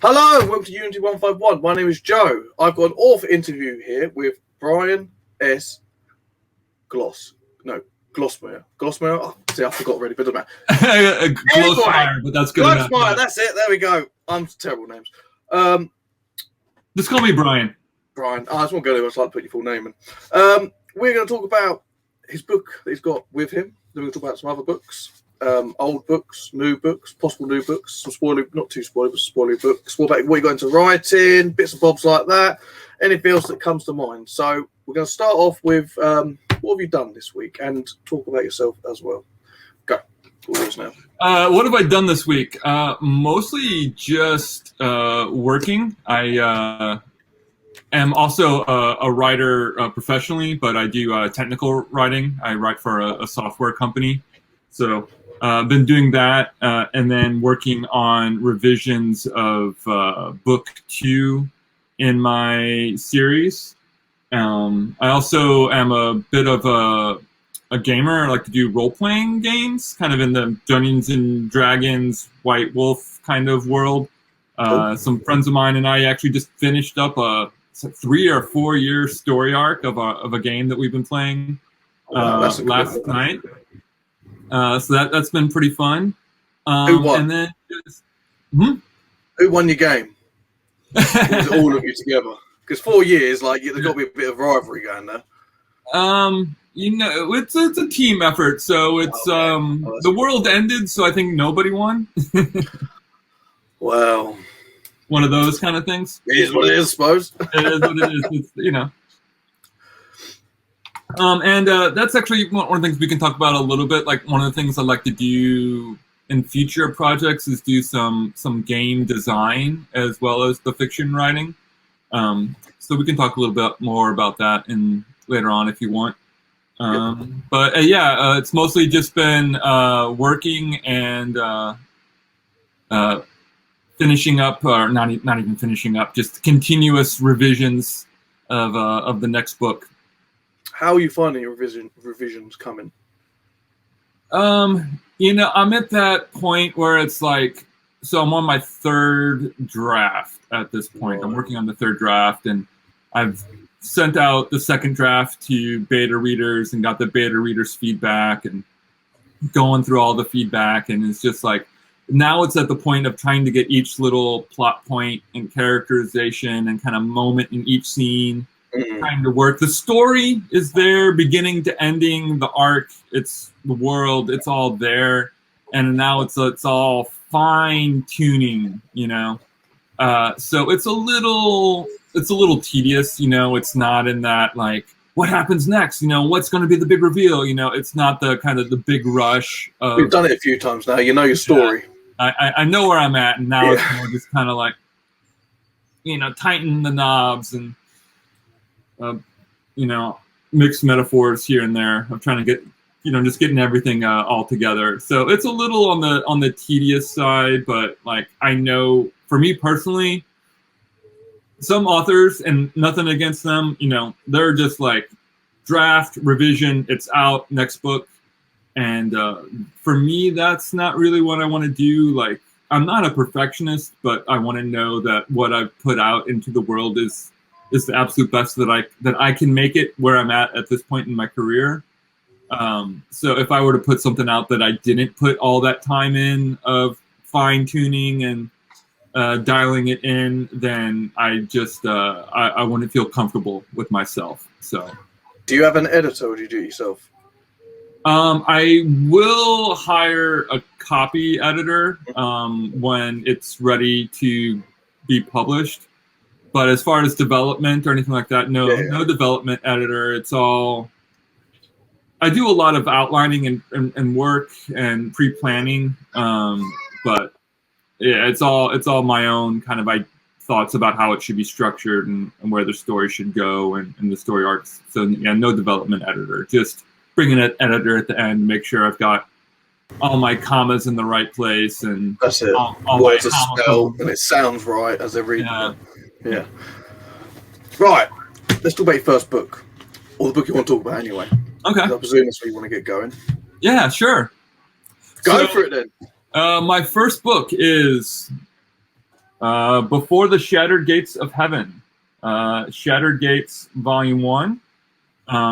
Hello, welcome to Unity 151. My name is Joe. I've got an author interview here with Bryan S. Glosemeyer. Oh, see, I forgot already, but it doesn't matter. Glosemeyer, but that's good enough. Glosemeyer, that's it. There we go. I'm terrible names. Just call me Brian. Brian. I just want to go there. I just like to put your full name in. We're going to talk about his book that he's got with him. Then we're going to talk about some other books. Old books, new books, possible new books, some spoiler, not too spoiler, but spoiler books. What about what you got into writing, bits and bobs like that, anything else that comes to mind. So we're going to start off with what have you done this week and talk about yourself as well. Go. All yours now. What have I done this week? Mostly just working. I am also a writer professionally, but I do technical writing. I write for a software company. So been doing that and then working on revisions of book 2 in my series. I also am a bit of a gamer. I like to do role-playing games, kind of in the Dungeons and Dragons, White Wolf kind of world. Some friends of mine and I actually just finished up a 3 or 4 year story arc of a game that we've been playing last night. So that's been pretty fun. Who won? And then Who won your game? Or was it all of you together? Because 4 years, like there's got to be a bit of rivalry going there. You know, it's a team effort. So it's the world ended, so I think nobody won. Well, one of those kind of things. It is what it is, I suppose. It is what it is. It's, you know. And that's actually one of the things we can talk about a little bit. Like one of the things I'd like to do in future projects is do some game design as well as the fiction writing. So we can talk a little bit more about that later on if you want. But it's mostly just been working and finishing up, or not even finishing up, just continuous revisions of the next book. How are you finding your revisions coming? You know, I'm at that point where it's like, so I'm on my 3rd draft at this point. I'm working on the 3rd draft, and I've sent out the 2nd draft to beta readers and got the beta readers' feedback and going through all the feedback. And it's just like, now it's at the point of trying to get each little plot point and characterization and kind of moment in each scene. Trying to work. The story is there, beginning to ending. The arc, it's the world, it's all there, and now it's all fine tuning. You know, so it's a little tedious. You know, it's not in that like what happens next. You know, what's going to be the big reveal. You know, it's not the kind of the big rush. We've done it a few times now. You know your story. I know where I'm at, and now it's more just kind of like, you know, tighten the knobs and. You know, mixed metaphors here and there. I'm trying to get, you know, just getting everything all together. So it's a little on the tedious side, but like I know for me personally, some authors, and nothing against them, you know, they're just like draft, revision, it's out, next book. And for me, that's not really what I want to do. Like I'm not a perfectionist, but I want to know that what I've put out into the world is the absolute best that I can make it where I'm at this point in my career. So if I were to put something out that I didn't put all that time in of fine tuning and dialing it in, then I just I wouldn't feel comfortable with myself. So, do you have an editor, or do you do it yourself? I will hire a copy editor when it's ready to be published. But as far as development or anything like that, no development editor. It's all, I do a lot of outlining and work and pre-planning. But yeah, it's all my own kind of thoughts about how it should be structured and where the story should go and the story arcs. So yeah, no development editor. Just bring in an editor at the end to make sure I've got all my commas in the right place and that's it. All words are spelled and it sounds right as they're reading. Yeah. Right. Let's talk about your first book, or the book you want to talk about anyway. Okay. I presume that's where you want to get going. Yeah, sure. Go for it then. My first book is Before the Shattered Gates of Heaven, Shattered Gates Volume 1.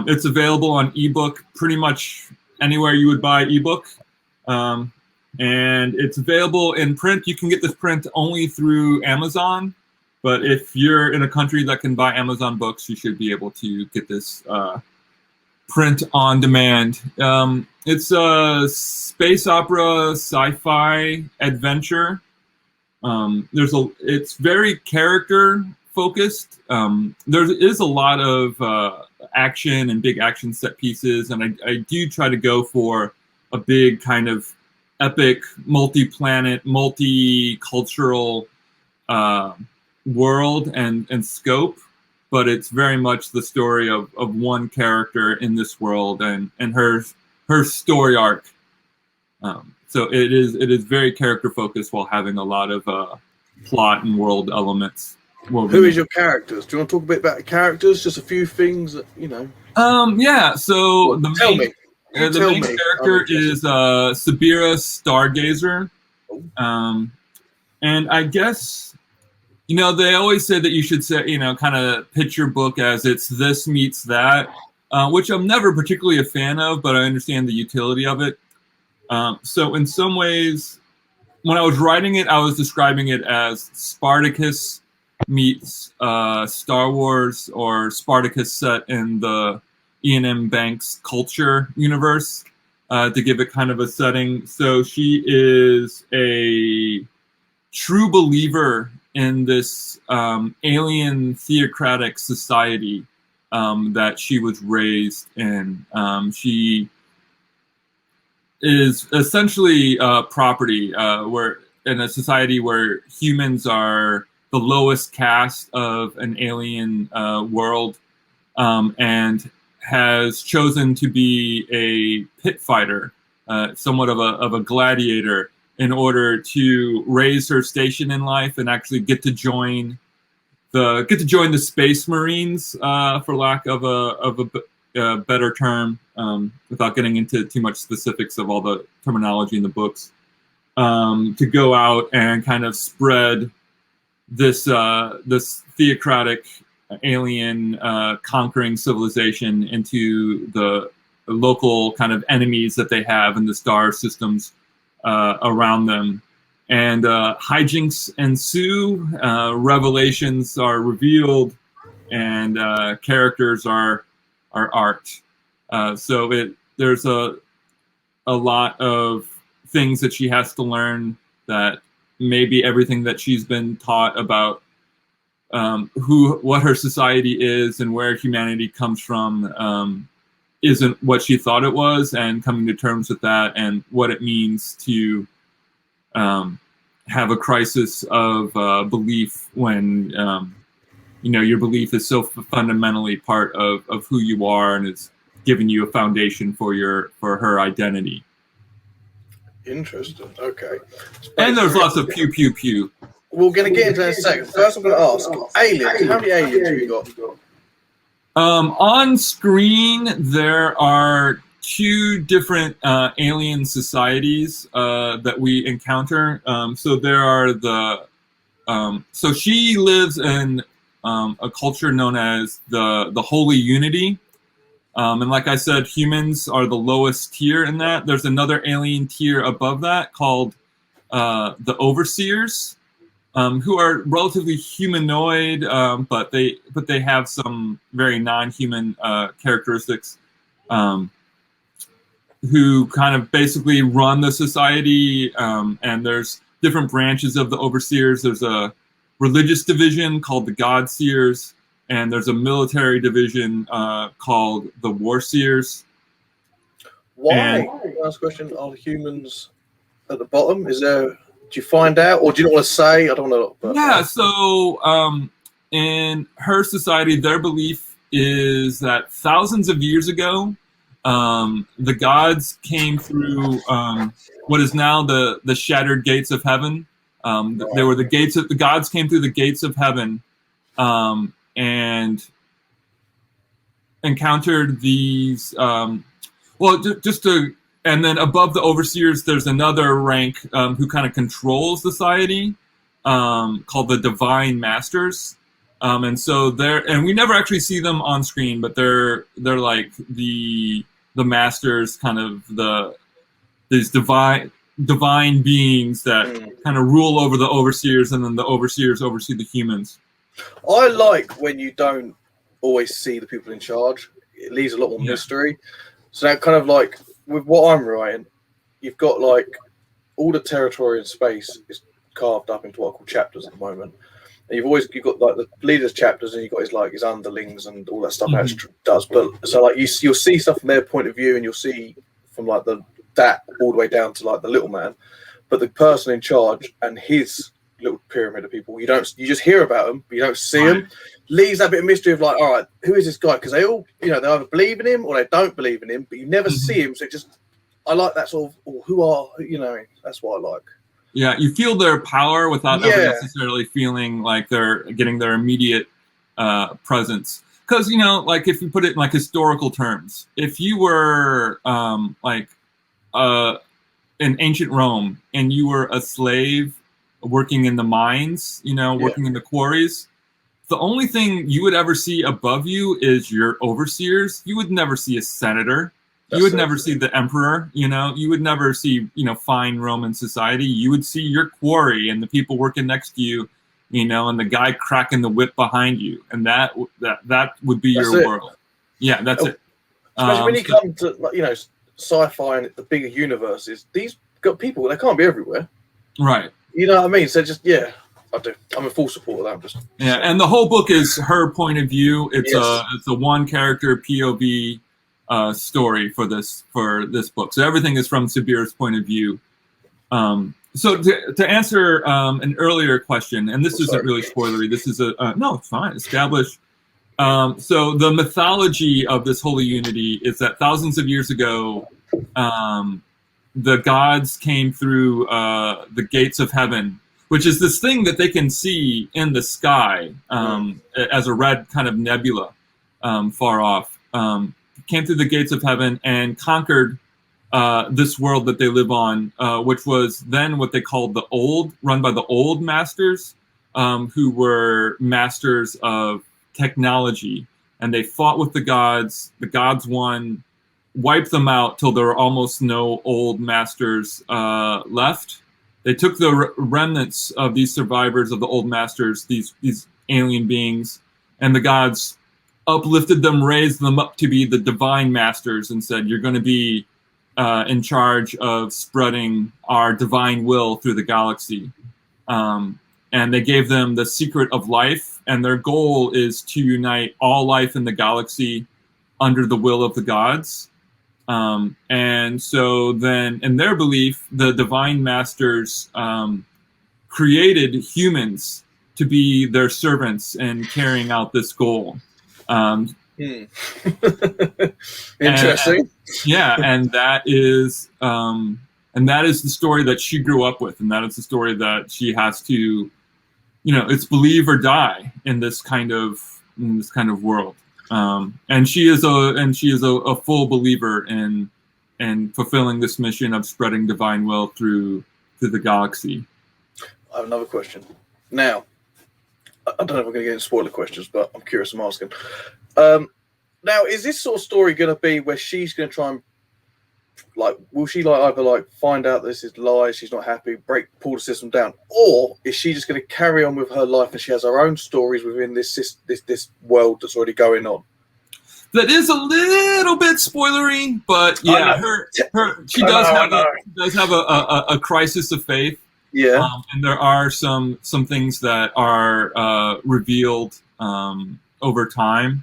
It's available on ebook pretty much anywhere you would buy ebook. And it's available in print. You can get this print only through Amazon. But if you're in a country that can buy Amazon books, you should be able to get this print on demand. It's a space opera, sci-fi adventure. It's very character focused. There is a lot of action and big action set pieces, and I do try to go for a big kind of epic, multi-planet, multicultural world and scope, but it's very much the story of one character in this world and her story arc. So it is very character focused while having a lot of plot and world elements. Who is your characters? Do you want to talk a bit about the characters? Just a few things that, you know. Yeah. So the main character is Sabira Stargazer, and I guess. You know, they always say that you should say, you know, kind of pitch your book as it's this meets that, which I'm never particularly a fan of, but I understand the utility of it. So in some ways, when I was writing it, I was describing it as Spartacus meets Star Wars, or Spartacus set in the Ian M. Banks culture universe, to give it kind of a setting. So she is a true believer in this alien theocratic society that she was raised in. She is essentially property, where in a society where humans are the lowest caste of an alien world, and has chosen to be a pit fighter, somewhat of a gladiator, in order to raise her station in life and actually get to join the Space Marines, for lack of a better term, without getting into too much specifics of all the terminology in the books, to go out and kind of spread this theocratic alien conquering civilization into the local kind of enemies that they have in the star systems around them. And hijinks ensue, revelations are revealed, and characters are art. So there's a lot of things that she has to learn, that maybe everything that she's been taught about what her society is and where humanity comes from isn't what she thought it was, and coming to terms with that and what it means to have a crisis of belief when your belief is so fundamentally part of who you are and is giving you a foundation for her identity. Interesting. Okay. And there's lots of pew pew pew. We're going to get into that in a second. First, I'm going to ask aliens. How many aliens have you got? On screen, there are 2 different alien societies that we encounter. So there are so she lives in a culture known as the Holy Unity. And like I said, humans are the lowest tier in that. There's another alien tier above that called the Overseers, who are relatively humanoid, but they have some very non-human characteristics, who kind of basically run the society. And there's different branches of the Overseers. There's a religious division called the God-Seers, and there's a military division called the War-Seers. Why? Last question: are humans at the bottom? Is there? Do you find out, or do you not want to say? I don't know. Yeah. So in her society, their belief is that thousands of years ago, the gods came through what is now the shattered gates of heaven. There were the gates of the gods came through the gates of heaven, and encountered these. And then above the overseers, there's another rank who kind of controls society, called the Divine Masters. And so and we never actually see them on screen, but they're like the masters, kind of these divine beings that kind of rule over the overseers, and then the overseers oversee the humans. I like when you don't always see the people in charge. It leaves a lot more mystery. So that kind of like with what I'm writing, you've got like all the territory and space is carved up into what I call chapters at the moment. And you've got like the leader's chapters, and you've got his underlings and all that stuff that does. But so like you'll see stuff from their point of view, and you'll see from like that all the way down to like the little man. But the person in charge and his little pyramid of people, you just hear about them, but you don't see them. Leaves that bit of mystery of like, all right, who is this guy? Because they all, they either believe in him or they don't believe in him, but you never see him. So I like that sort of, that's what I like. Yeah, you feel their power without ever necessarily feeling like they're getting their immediate presence. Because, like if you put it in like historical terms, if you were in ancient Rome and you were a slave working in the mines, working in the quarries, the only thing you would ever see above you is your overseers. You would never see a senator. You would never see the emperor, you would never see, fine Roman society. You would see your quarry and the people working next to you, and the guy cracking the whip behind you. And that would be your world. Yeah, that's it. Especially when you come to, sci-fi and the bigger universes, these got people, they can't be everywhere. Right. You know what I mean? So I do. I'm in full support of that. And the whole book is her point of view. It's a one character POV story for this book. So everything is from Sabir's point of view. So to answer an earlier question, and this isn't really spoilery. This is no, it's fine. Established. So the mythology of this holy unity is that thousands of years ago, the gods came through the gates of heaven, which is this thing that they can see in the sky as a red kind of nebula far off. Came through the gates of heaven and conquered this world that they live on, which was then what they called run by the old masters, who were masters of technology. And they fought with the gods. The gods won, wiped them out till there were almost no old masters left. They took the remnants of these survivors of the old masters, these alien beings, and the gods uplifted them, raised them up to be the divine masters, and said, you're going to be in charge of spreading our divine will through the galaxy. And they gave them the secret of life, and their goal is to unite all life in the galaxy under the will of the gods. And so then, in their belief, the divine masters created humans to be their servants in carrying out this goal. Interesting. And that is the story that she grew up with, and that is the story that she has to, it's believe or die in this kind of world. And she is a full believer in fulfilling this mission of spreading divine will through the galaxy. I have another question. Now, I don't know if we're going to get into spoiler questions, but I'm curious. I'm asking. Now, is this sort of story going to be where she's going to try and will she either find out this is lies, she's not happy, pull the system down, or is she just going to carry on with her life and she has her own stories within this world that's already going on? That is a little bit spoilery, but yeah, she does have a crisis of faith. Yeah, and there are some things that are revealed over time.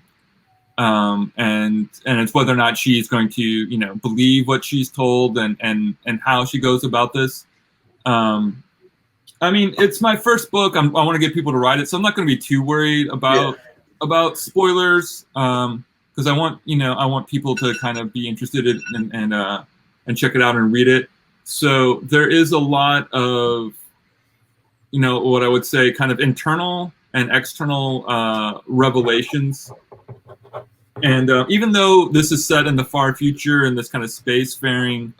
And it's whether or not she's going to, believe what she's told and how she goes about this. I mean, it's my first book. I want to get people to write it, so I'm not going to be too worried about spoilers. Because I want people to kind of be interested in and check it out and read it. So there is a lot of, what I would say kind of internal and external revelations. And even though this is set in the far future in this kind of spacefaring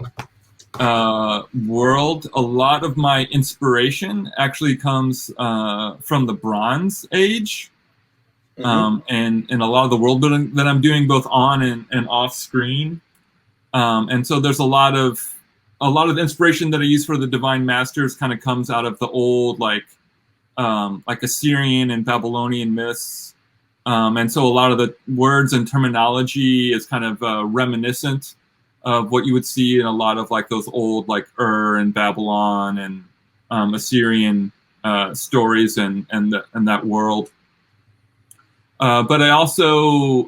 world, a lot of my inspiration actually comes from the Bronze Age. And a lot of the world building that I'm doing both on and off screen. And so there's a lot of inspiration that I use for the Divine Masters kind of comes out of the old like Assyrian and Babylonian myths. And so a lot of the words and terminology is kind of reminiscent of what you would see in a lot of like those old like and Babylon and Assyrian stories and that world. But I also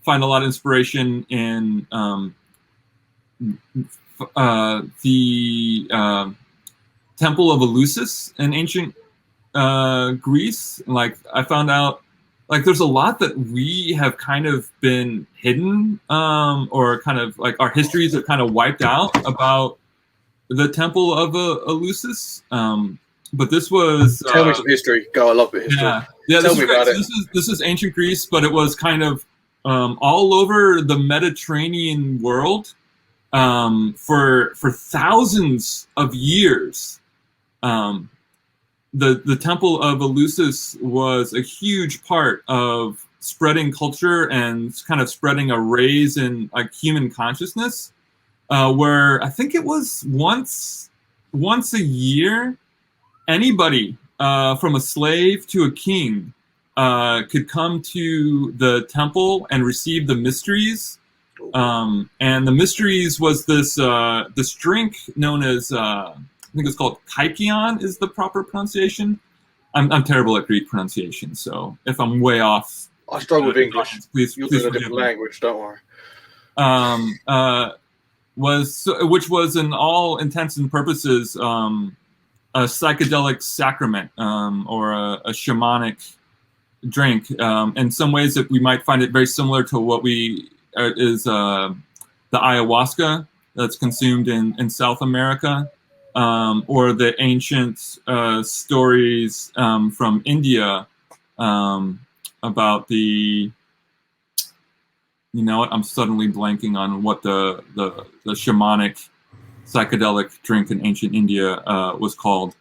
find a lot of inspiration in the Temple of Eleusis in ancient Greece. Like I found out, like there's a lot that we have kind of been hidden, or kind of like our histories have kind of wiped out about the Temple of Eleusis. But this was tell me some history. Go, I love the history. Yeah. Tell me about it. This is ancient Greece, but it was kind of all over the Mediterranean world for thousands of years. The Temple of Eleusis was a huge part of spreading culture and kind of spreading a raise in like human consciousness, where I think it was once a year, anybody from a slave to a king could come to the temple and receive the mysteries. And the mysteries was this drink known as I think it's called kykeon is the proper pronunciation. I'm terrible at Greek pronunciation, so if I'm way off, I struggle with English. Please You're please in a forgive different me. language, don't worry. Which was in all intents and purposes a psychedelic sacrament, or a shamanic drink. In some ways that we might find it very similar to what is the ayahuasca that's consumed in South America, or the ancient stories from India about the, you know what, I'm suddenly blanking on what the shamanic psychedelic drink in ancient India was called.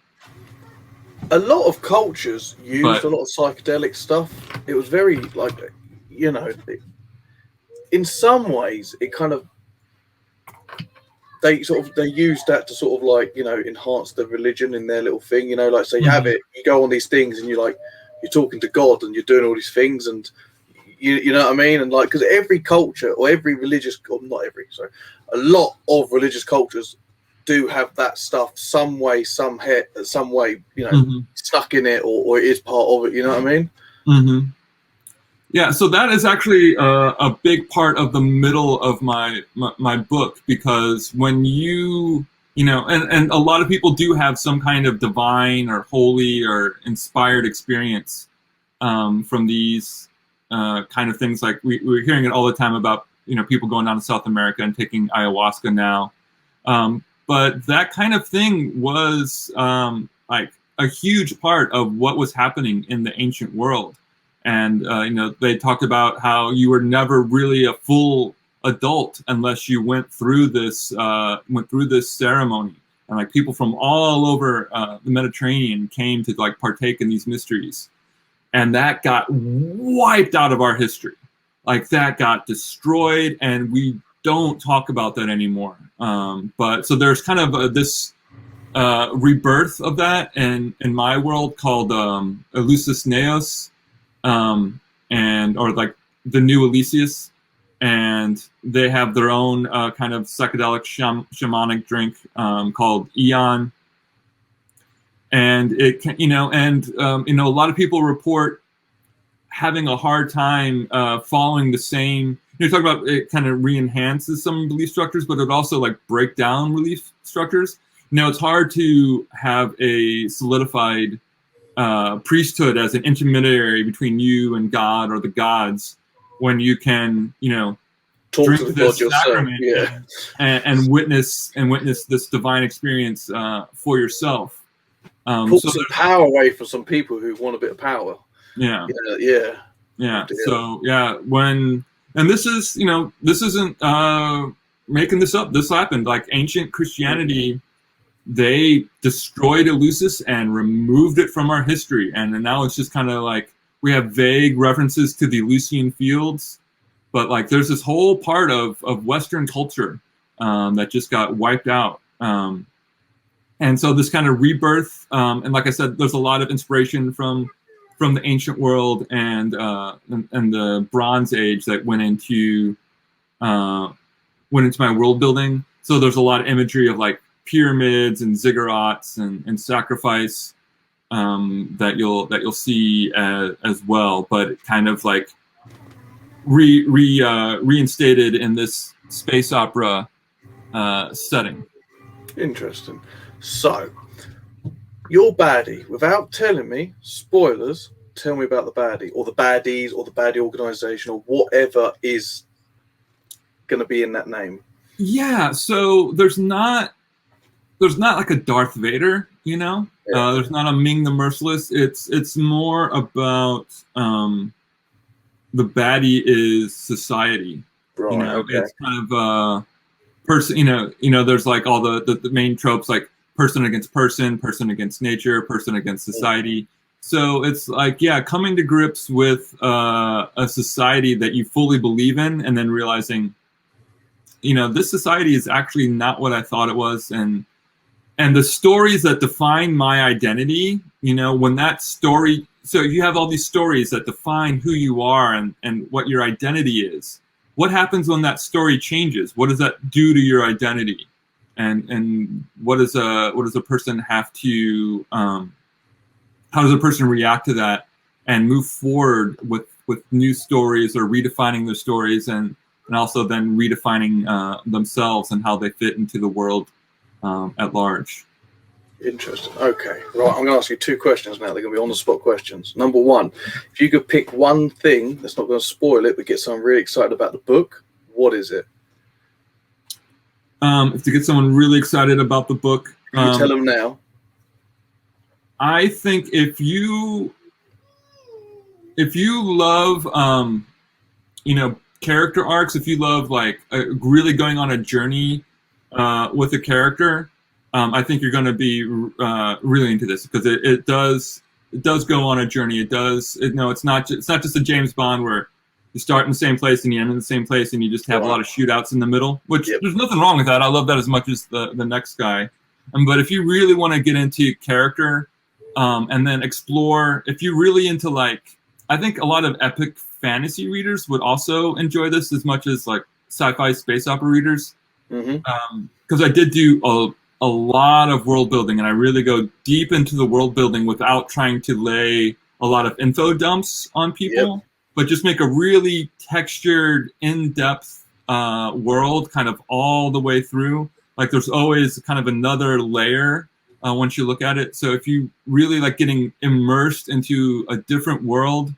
A lot of cultures used a lot of psychedelic stuff. It was very like, you know, in some ways it kind of, they used that to sort of like, you know, enhance the religion in their little thing, you know, like, so you have it, you go on these things and you're talking to God and you're doing all these things, and you know what I mean? And like, because every culture or every religious, or not every, sorry, a lot of religious cultures do have that stuff some way, you know, stuck in it, or it is part of it, you know what I mean? Yeah, so that is actually a big part of the middle of my book, because when you know, and a lot of people do have some kind of divine or holy or inspired experience from these kind of things. Like we're hearing it all the time about, you know, people going down to South America and taking ayahuasca now. But that kind of thing was like a huge part of what was happening in the ancient world. And, you know, they talked about how you were never really a full adult unless you went through this ceremony. And like people from all over the Mediterranean came to like partake in these mysteries. And that got wiped out of our history. Like that got destroyed, and we don't talk about that anymore. But so there's kind of this rebirth of that in my world called Eleusis Neos. Or like the new Elysius, and they have their own kind of psychedelic shamanic drink called Eon, and it can, you know, and you know, a lot of people report having a hard time following the same. You talk about it kind of re-enhances some belief structures, but it also like break down belief structures. You know, it's hard to have a solidified priesthood as an intermediary between you and God or the gods, when you can, you know, talk drink to this God sacrament yourself, and witness this divine experience for yourself. Pull So some power away from some people who want a bit of power. yeah, yeah. yeah. So yeah, and this is, you know, this isn't making this up. This happened. Like ancient Christianity, they destroyed Eleusis and removed it from our history, and now it's just kind of like we have vague references to the Eleusinian fields, but like there's this whole part of Western culture that just got wiped out. And so this kind of rebirth, and like I said, there's a lot of inspiration from the ancient world and the Bronze Age that went into my world building. So there's a lot of imagery of like pyramids and ziggurats and sacrifice that you'll see as well, but kind of like reinstated in this space opera setting. Interesting. So, your baddie, without telling me, spoilers, tell me about the baddie, or the baddies, or the baddie organization, or whatever is going to be in that name. Yeah, so there's not like a Darth Vader, you know? Yeah. There's not a Ming the Merciless. It's more about the baddie is society. Right, you know, okay. It's kind of person, you know, there's like all the main tropes, like person against person against nature, person against society. So it's like, yeah, coming to grips with a society that you fully believe in, and then realizing, you know, this society is actually not what I thought it was, and the stories that define my identity, you know, when that story, so you have all these stories that define who you are and what your identity is. What happens when that story changes? What does that do to your identity? And what does a person have to how does a person react to that and move forward with new stories, or redefining their stories, and also then redefining themselves and how they fit into the world at large. Interesting. Okay. Right. I'm going to ask you two questions now. They're going to be on-the-spot questions. Number one, if you could pick one thing that's not going to spoil it, but get someone really excited about the book, what is it? If to get someone really excited about the book, can you tell them now? I think if you love, you know, character arcs, if you love like really going on a journey with a character, I think you're going to be really into this, because it does go on a journey. It's not just a James Bond where you start in the same place and you end in the same place and you just have a lot of shootouts in the middle, which there's nothing wrong with that. I love that as much as the next guy. But if you really want to get into character and then explore, if you're really into, like, I think a lot of epic fantasy readers would also enjoy this as much as like sci-fi space opera readers. Because I did do a lot of world building, and I really go deep into the world building without trying to lay a lot of info dumps on people, but just make a really textured, in-depth world kind of all the way through. Like there's always kind of another layer once you look at it. So if you really like getting immersed into a different world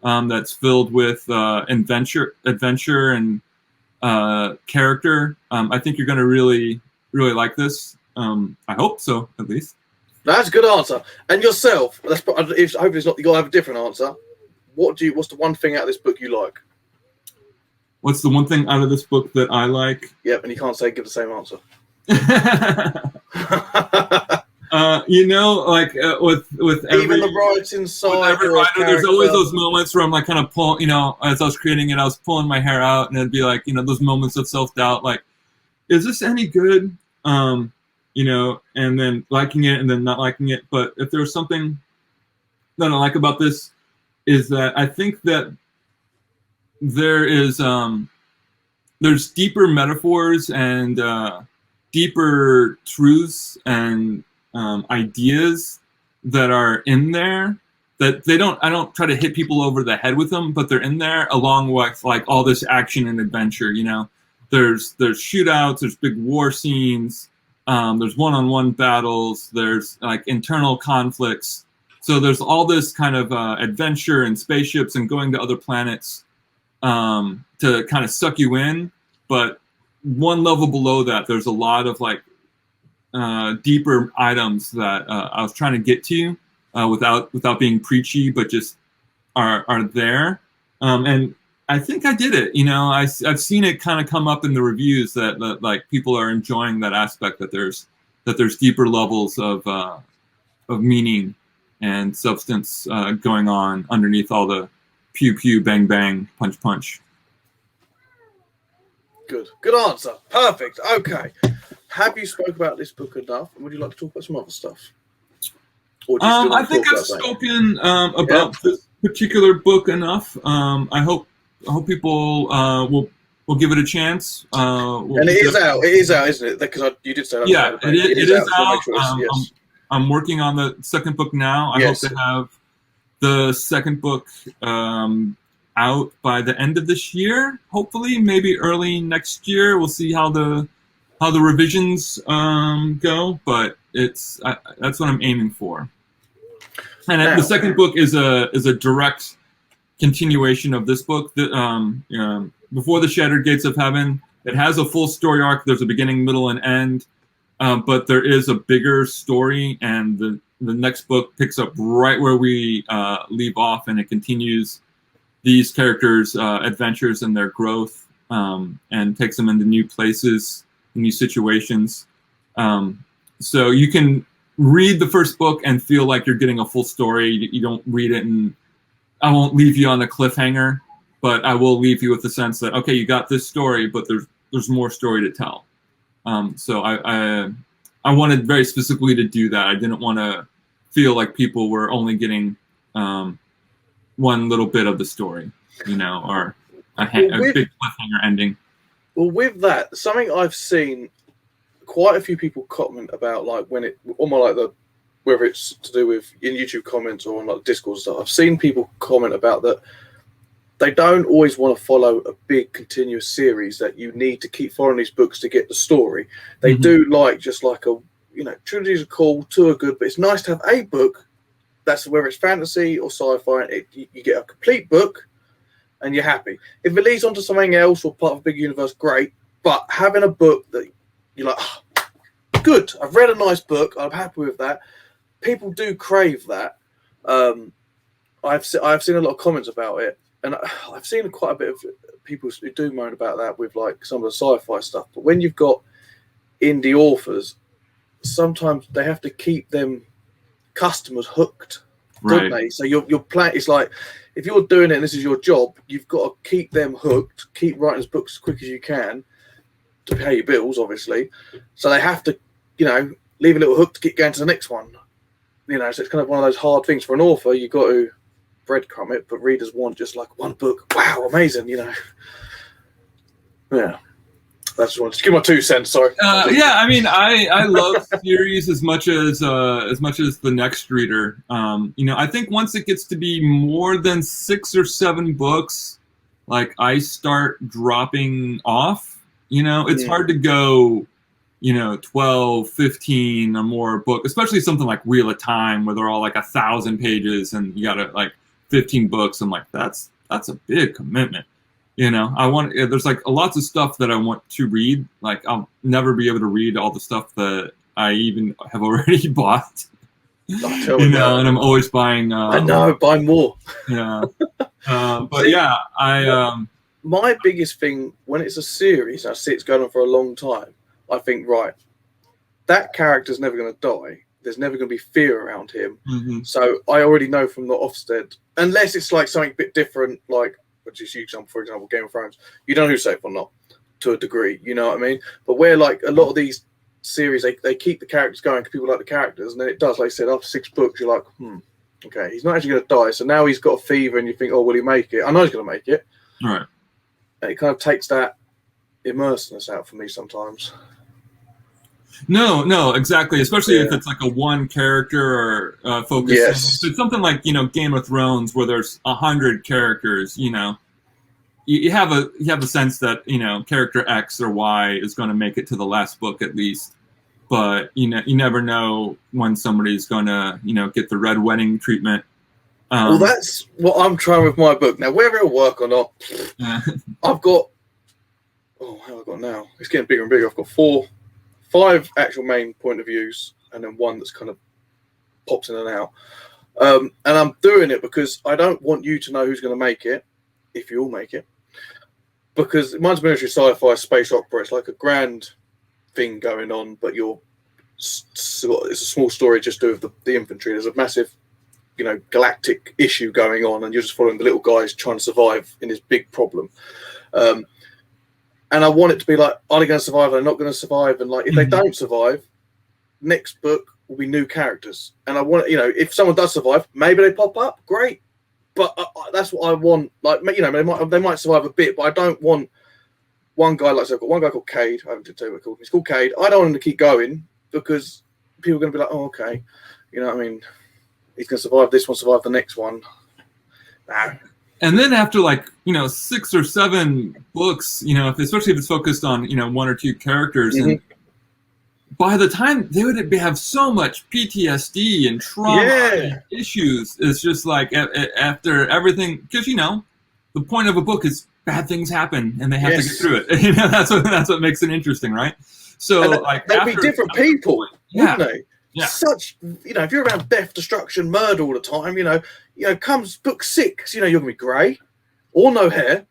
that's filled with adventure and character, I think you're going to really like this. I hope so, at least. That's a good answer. And yourself, hopefully it's not, you gotta have a different answer. What's the one thing out of this book you like? What's the one thing out of this book that I like? Yep, and you can't give the same answer. You know, like with every, even the writing side, with every writer, there's always those moments where I'm like kind of pulling, you know, as I was creating it, I was pulling my hair out, and it'd be like, you know, those moments of self-doubt, like, is this any good? You know, and then liking it and then not liking it. But if there's something that I like about this, is that I think that there is there's deeper metaphors and deeper truths and ideas that are in there that I don't try to hit people over the head with them, but they're in there along with like all this action and adventure. You know, there's shootouts, there's big war scenes. There's one-on-one battles, there's like internal conflicts. So there's all this kind of adventure and spaceships and going to other planets to kind of suck you in. But one level below that, there's a lot of like deeper items that I was trying to get to without being preachy, but just are there. And I think I did it. I've seen it kind of come up in the reviews that like people are enjoying that aspect, that there's deeper levels of meaning and substance going on underneath all the pew pew bang bang punch punch. Good answer. Perfect. Okay. Have you spoke about this book enough? Would you like to talk about some other stuff? Or do you still I think I've spoken about this particular book enough. I hope people will give it a chance. And it is out. It is out, isn't it? Because you did say that. Yeah, it is out. Yes. I'm working on the second book now. I hope to have the second book out by the end of this year. Hopefully, maybe early next year. We'll see how the revisions go, but that's what I'm aiming for. And the second book is a direct continuation of this book. Before the Shattered Gates of Heaven, it has a full story arc. There's a beginning, middle, and end, but there is a bigger story, and the next book picks up right where we leave off, and it continues these characters' adventures and their growth, and takes them into new places, new situations. So you can read the first book and feel like you're getting a full story. You don't read it, and I won't leave you on a cliffhanger, but I will leave you with the sense that, okay, you got this story, but there's more story to tell. So I wanted very specifically to do that. I didn't want to feel like people were only getting one little bit of the story, or a big cliffhanger ending. Well, with that, something I've seen quite a few people comment about, like when it, whether it's to do with in YouTube comments or on like Discord stuff, I've seen people comment about that they don't always want to follow a big continuous series, that you need to keep following these books to get the story. They do like just like trilogies are cool, two are good, but it's nice to have a book that's, whether it's fantasy or sci-fi, you get a complete book and you're happy. If it leads on to something else or part of a big universe, great. But having a book that you're like, good, I've read a nice book, I'm happy with that. People do crave that. I've seen a lot of comments about it, and I've seen quite a bit of people who do moan about that with like some of the sci-fi stuff. But when you've got indie authors, sometimes they have to keep them customers hooked, don't they? So you're playing. It's like if you're doing it and this is your job, you've got to keep them hooked, keep writing as books as quick as you can to pay your bills, obviously. So they have to, leave a little hook to get going to the next one. So it's kind of one of those hard things for an author. You've got to breadcrumb it, but readers want just like one book. Wow, amazing, Yeah. That's just give my 2 cents. Sorry. I love series as much as the next reader. I think once it gets to be more than 6 or 7 books, like I start dropping off. It's hard to go, 12, 15 or more book, especially something like Wheel of Time, where they're all like 1,000 pages and you got to like 15 books. I'm like, that's a big commitment. There's like lots of stuff that I want to read. Like I'll never be able to read all the stuff that I even have already bought. And I'm always buying. I know, buy more. Yeah. But my biggest thing when it's a series, I see it's going on for a long time. I think, right, that character's never going to die. There's never going to be fear around him. So I already know from the offset, unless it's like something a bit different, like, which is for example, Game of Thrones, you don't know who's safe or not, to a degree, you know what I mean? But where like a lot of these series, they keep the characters going because people like the characters, and then it does, like I said, after 6 books, you're like, okay, he's not actually going to die. So now he's got a fever, and you think, oh, will he make it? I know he's going to make it. Right. And it kind of takes that immersiveness out for me sometimes. No, exactly. Especially if it's like a one character or focus. Yes. If it's something like Game of Thrones, where there's 100 characters. You have a sense that character X or Y is going to make it to the last book at least, but you never know when somebody's going to get the red wedding treatment. Well, that's what I'm trying with my book now. Whether it'll work or not, I've got. Oh, how have I got now? It's getting bigger and bigger. I've got four 5 actual main point of views, and then 1 that's kind of pops in and out. And I'm doing it because I don't want you to know who's going to make it, if you all make it. Because mine's military sci-fi space opera. It's like a grand thing going on, but it's a small story just to do with the infantry. There's a massive, galactic issue going on, and you're just following the little guys trying to survive in this big problem. And I want it to be like, are they going to survive? Are they not going to survive? And like, if they don't survive, next book will be new characters. And I want, if someone does survive, maybe they pop up. Great. But that's what I want. Like, they might survive a bit, but I don't want one guy. Like, so I've got one guy called Cade. I haven't told you what called. He's called Cade. I don't want him to keep going because people are going to be like, oh, okay, you know what I mean? He's going to survive this one, survive the next one. Nah. And then after 6 or 7 books, especially if it's focused on 1 or 2 characters, and by the time they would have so much PTSD and trauma and issues, it's just like after everything, because the point of a book is bad things happen and they have to get through it. That's what makes it interesting, right? So they'll be different people, wouldn't they? Yeah. Such, if you're around death, destruction, murder all the time, comes book 6, you're gonna be grey or no hair.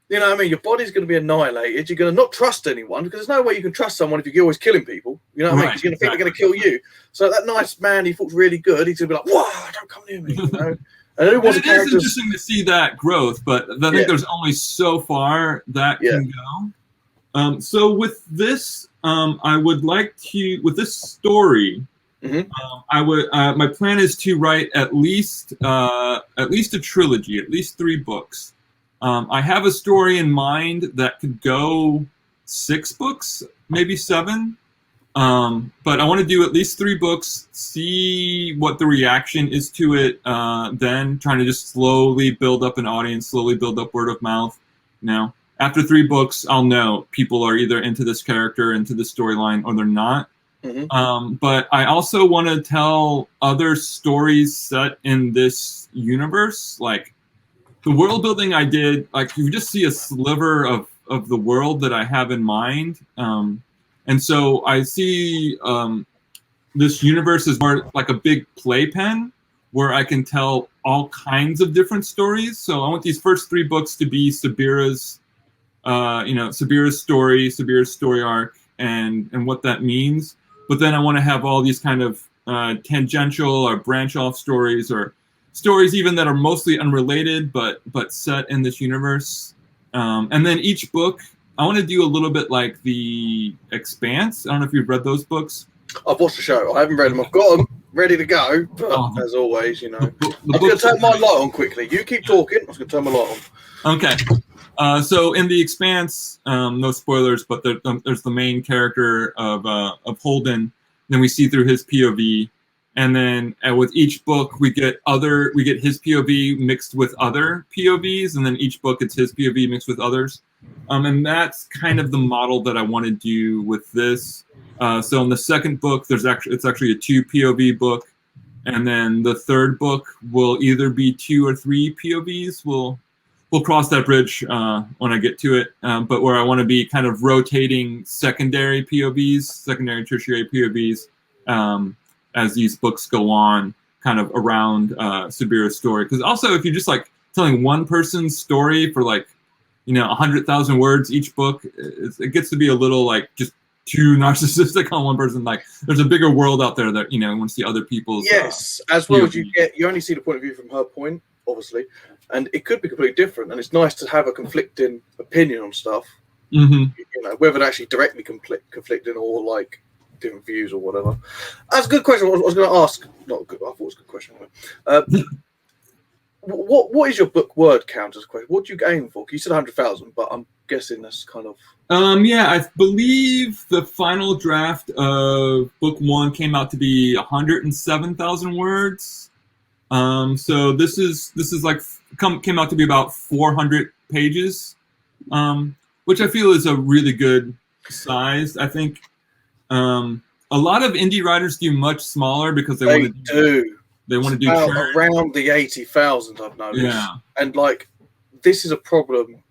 You know what I mean? Your body's going to be annihilated. You're going to not trust anyone because there's no way you can trust someone if you're always killing people. You know what I mean? Because you're going to think they're going to kill you. So that nice man he thought was really good, he's going to be like, "Whoa, don't come near me." And who was it is interesting to see that growth, but I think there's only so far that can go. So with this, I would like to, with this story, I would. My plan is to write at least a trilogy, at least 3 books. I have a story in mind that could go 6 books, maybe 7. But I want to do at least 3 books, see what the reaction is to it, then trying to just slowly build up an audience, slowly build up word of mouth. After 3 books, I'll know people are either into this character, into this storyline, or they're not. But I also want to tell other stories set in this universe, like the world building I did, you just see a sliver of the world that I have in mind. And so I see this universe as more like a big playpen where I can tell all kinds of different stories. So I want these first 3 books to be Sabira's, Sabira's story arc and what that means. But then I want to have all these kind of tangential or branch off stories, or stories even that are mostly unrelated but set in this universe. And then each book, I want to do a little bit like The Expanse. I don't know if you've read those books. I've watched the show. I haven't read them. I've got them ready to go. But as always, I'm going to turn my light on quickly. You keep talking. I'm going to turn my light on. Okay. So in The Expanse, no spoilers, but there's the main character of Holden. Then we see through his POV. And then with each book, we get his POV mixed with other POVs, and then each book it's his POV mixed with others. And that's kind of the model that I want to do with this. So in the second book, it's actually a 2 POV book, and then the third book will either be 2 or 3 POVs. We'll cross that bridge when I get to it. But where I want to be kind of rotating secondary POVs, secondary and tertiary POVs. As these books go on, kind of around Sabira's story. Because also, if you're just telling one person's story for 100,000 words each book, it gets to be a little just too narcissistic on one person. There's a bigger world out there that you want to see other people's. Yes, as well as you only see the point of view from her point, obviously, and it could be completely different. And it's nice to have a conflicting opinion on stuff. Whether they're actually directly conflicting or different views or whatever. That's a good question. I was going to ask. Not good. I thought it was a good question. What is your book word count as a question? What do you aim for? You said 100,000, but I'm guessing that's kind of. I believe the final draft of book 1 came out to be 107,000 words. So this is came out to be about 400 pages, which I feel is a really good size. I think. A lot of indie writers do much smaller because they want to do around the 80,000. I've noticed, and this is a problem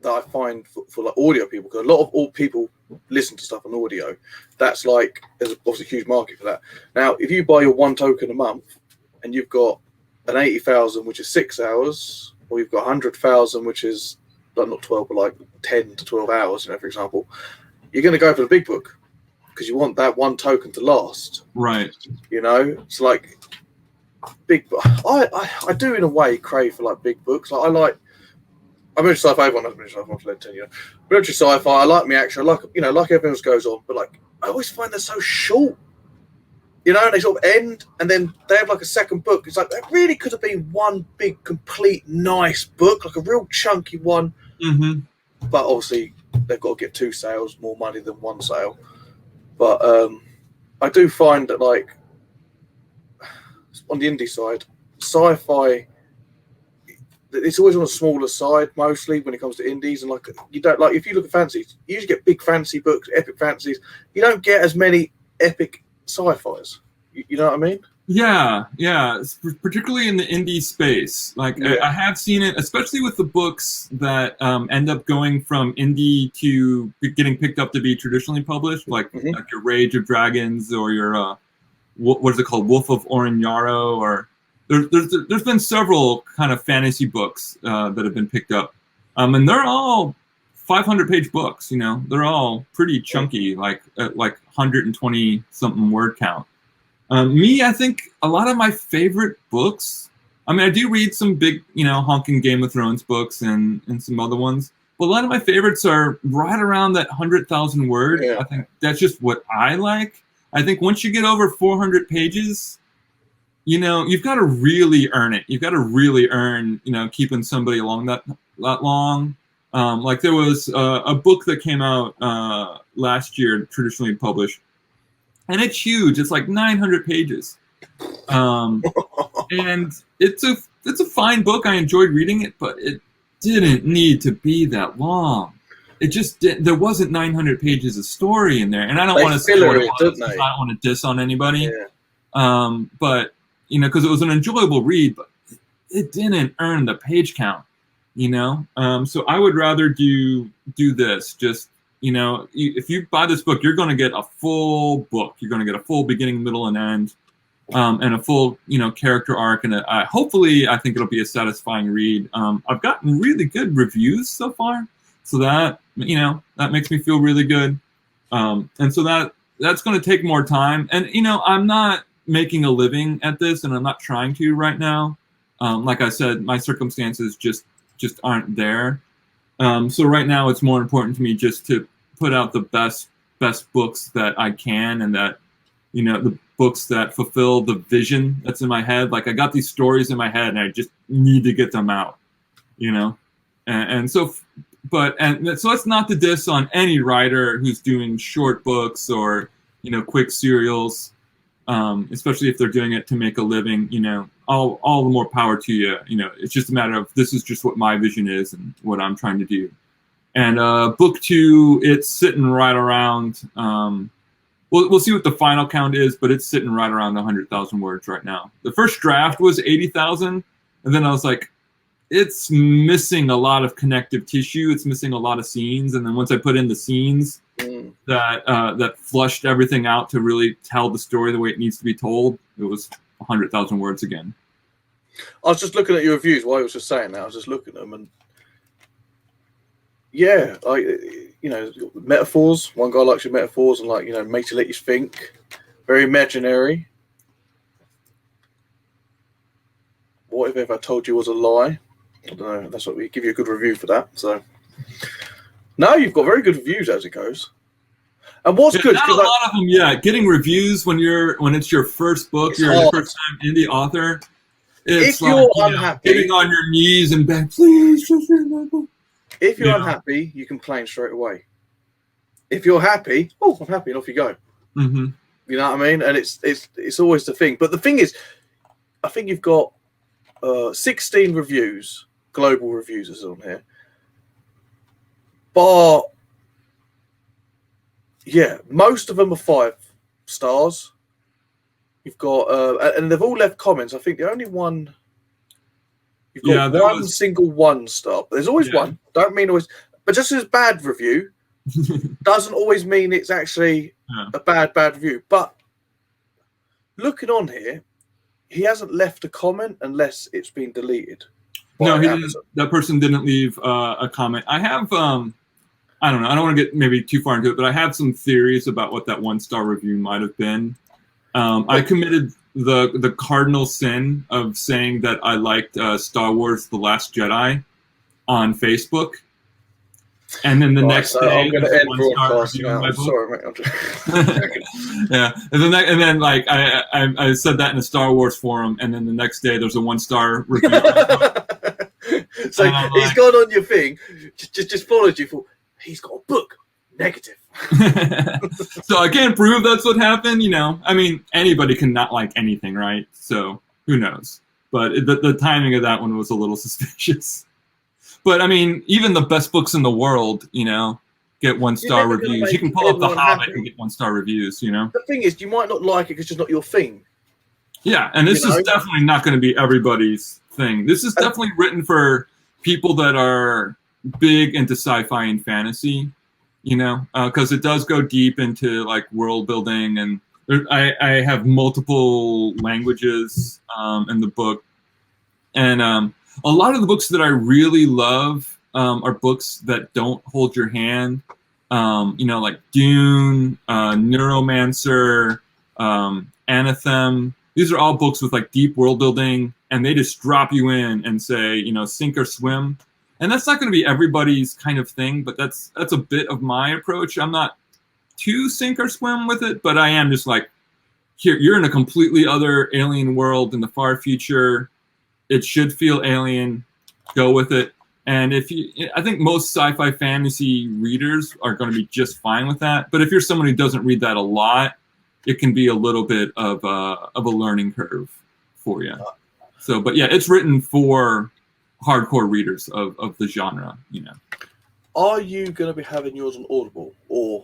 that I find for audio people, because a lot of people listen to stuff on audio, that's like, there's obviously a huge market for that. Now, if you buy your 1 token a month and you've got an 80,000, which is 6 hours, or you've got 100,000, which is like not 12, but like 10 to 12 hours, for example, you're going to go for the big book because you want that 1 token to last. Right. It's like big. I do in a way crave for like big books. Like I mentioned sci-fi. Everyone knows I mentioned sci-fi for 10 years. Military sci-fi. I like me action. I like like everything else goes on, but like I always find they're so short. And they sort of end, and then they have like a second book. It's like that really could have been one big, complete, nice book, like a real chunky one. Mm-hmm. But obviously, they've got to get 2 sales, more money than 1 sale. But I do find that, like, on the indie side, sci-fi, it's always on a smaller side, mostly when it comes to indies. And like, you don't like, if you look at fancies, you usually get big fantasy books, epic fantasies. You don't get as many epic sci-fis. You know what I mean? Yeah, particularly in the indie space. Like, yeah. I have seen it, especially with the books that end up going from indie to getting picked up to be traditionally published, like your Rage of Dragons or your what is it called, Wolf of Orinyaro, or there's been several kind of fantasy books that have been picked up, and they're all 500-page books. They're all pretty chunky, like 120 something word count. I think a lot of my favorite books, I do read some big, honking Game of Thrones books and some other ones, but a lot of my favorites are right around that 100,000 word. Yeah. I think that's just what I like. I think once you get over 400 pages, you've got to really earn it. You've got to really earn, keeping somebody along that long. Like there was a book that came out last year, traditionally published, and it's huge. It's like 900 pages, and it's a fine book. I enjoyed reading it, but it didn't need to be that long. It just there wasn't 900 pages of story in there, and I don't want to say what it was. I don't want to diss on anybody, but because it was an enjoyable read, but it didn't earn the page count. So I would rather do this. Just if you buy this book, you're going to get a full book. You're going to get a full beginning, middle, and end, and a full character arc. And hopefully, I think it'll be a satisfying read. I've gotten really good reviews so far, so that that makes me feel really good. And so that's going to take more time. And I'm not making a living at this, and I'm not trying to right now. Like I said, my circumstances just aren't there. So right now it's more important to me just to put out the best books that I can, and that the books that fulfill the vision that's in my head. Like I got these stories in my head and I just need to get them out, and so that's not to diss on any writer who's doing short books or quick serials, especially if they're doing it to make a living. All the more power to you. It's just a matter of, this is just what my vision is and what I'm trying to do. And book 2, it's sitting right around. We'll see what the final count is, but it's sitting right around 100,000 words right now. The first draft was 80,000, and then I was like, it's missing a lot of connective tissue. It's missing a lot of scenes, and then once I put in the scenes that flushed everything out to really tell the story the way it needs to be told, it was 100,000 words again. I was just looking at your reviews while I was just saying that. I was just looking at them, and yeah, metaphors. One guy likes your metaphors, and makes you let you think. Very imaginary. What if I told you was a lie? I don't know. That's what we give you a good review for that. So no, you've got very good reviews as it goes. And what's good? Not a lot of them, getting reviews when it's your first book, you're a first-time indie author. It's if you're unhappy, getting on your knees and begging, please just read my book. If you're unhappy, you complain straight away. If you're happy, I'm happy, and off you go. Mm-hmm. You know what I mean? And it's always the thing. But the thing is, I think you've got 16 reviews, global reviews is on here. But yeah, most of them are 5 stars. You've got, and they've all left comments. I think the only one, you've got one single 1 star. There's always one. Don't mean always, but just as bad review, doesn't always mean it's actually a bad review. But looking on here, he hasn't left a comment unless it's been deleted. No, he didn't. That person didn't leave a comment. I have, I don't know. I don't want to get maybe too far into it, but I have some theories about what that 1-star review might have been. I committed the cardinal sin of saying that I liked Star Wars: The Last Jedi on Facebook, and then the next day, I'm going to end broadcast now. I'm sorry, mate. I'm just... yeah, and then like I said that in a Star Wars forum, and then the next day there's a 1-star review. So he's gone on your thing, just followed you for. He's got a book. Negative. So I can't prove that's what happened, you know. I mean, anybody can not like anything, right? So who knows? But the timing of that one was a little suspicious. But I mean, even the best books in the world, you know, get 1-star reviews. You can pull up The Hobbit and get 1-star reviews, you know. The thing is, you might not like it because it's not your thing. Yeah, and this is definitely not going to be everybody's thing. This is definitely written for people that are big into sci-fi and fantasy. You know, because it does go deep into like world building, and I have multiple languages in the book, and a lot of the books that I really love are books that don't hold your hand. You know, like Dune, Neuromancer, Anathem. These are all books with like deep world building, and they just drop you in and say, you know, sink or swim. And that's not going to be everybody's kind of thing, but that's a bit of my approach. I'm not too sink or swim with it, but I am just like, here, you're in a completely other alien world in the far future. It should feel alien. Go with it. And I think most sci-fi fantasy readers are going to be just fine with that. But if you're someone who doesn't read that a lot, it can be a little bit of a learning curve for you. So, but yeah, it's written for hardcore readers of the genre, you know. Are you going to be having yours on Audible or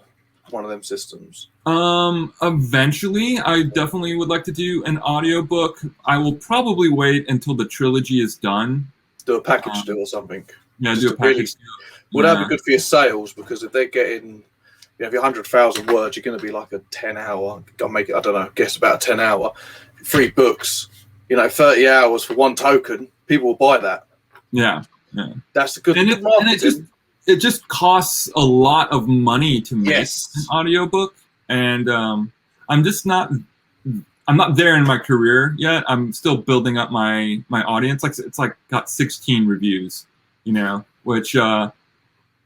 one of them systems? Eventually, I definitely would like to do an audiobook. I will probably wait until the trilogy is done. Do a package deal or something. Yeah, do a package deal. Would that be good for your sales? Because if they're getting, you know, if you're 100,000 words, you're going to be like a 10-hour. I'll make it, I don't know, guess about a 10-hour. 3 books, you know, 30 hours for one token. People will buy that. Yeah. That's a good and it just costs a lot of money to make an audiobook, and I'm not there in my career yet. I'm still building up my audience. Like it's like got 16 reviews, you know, which they're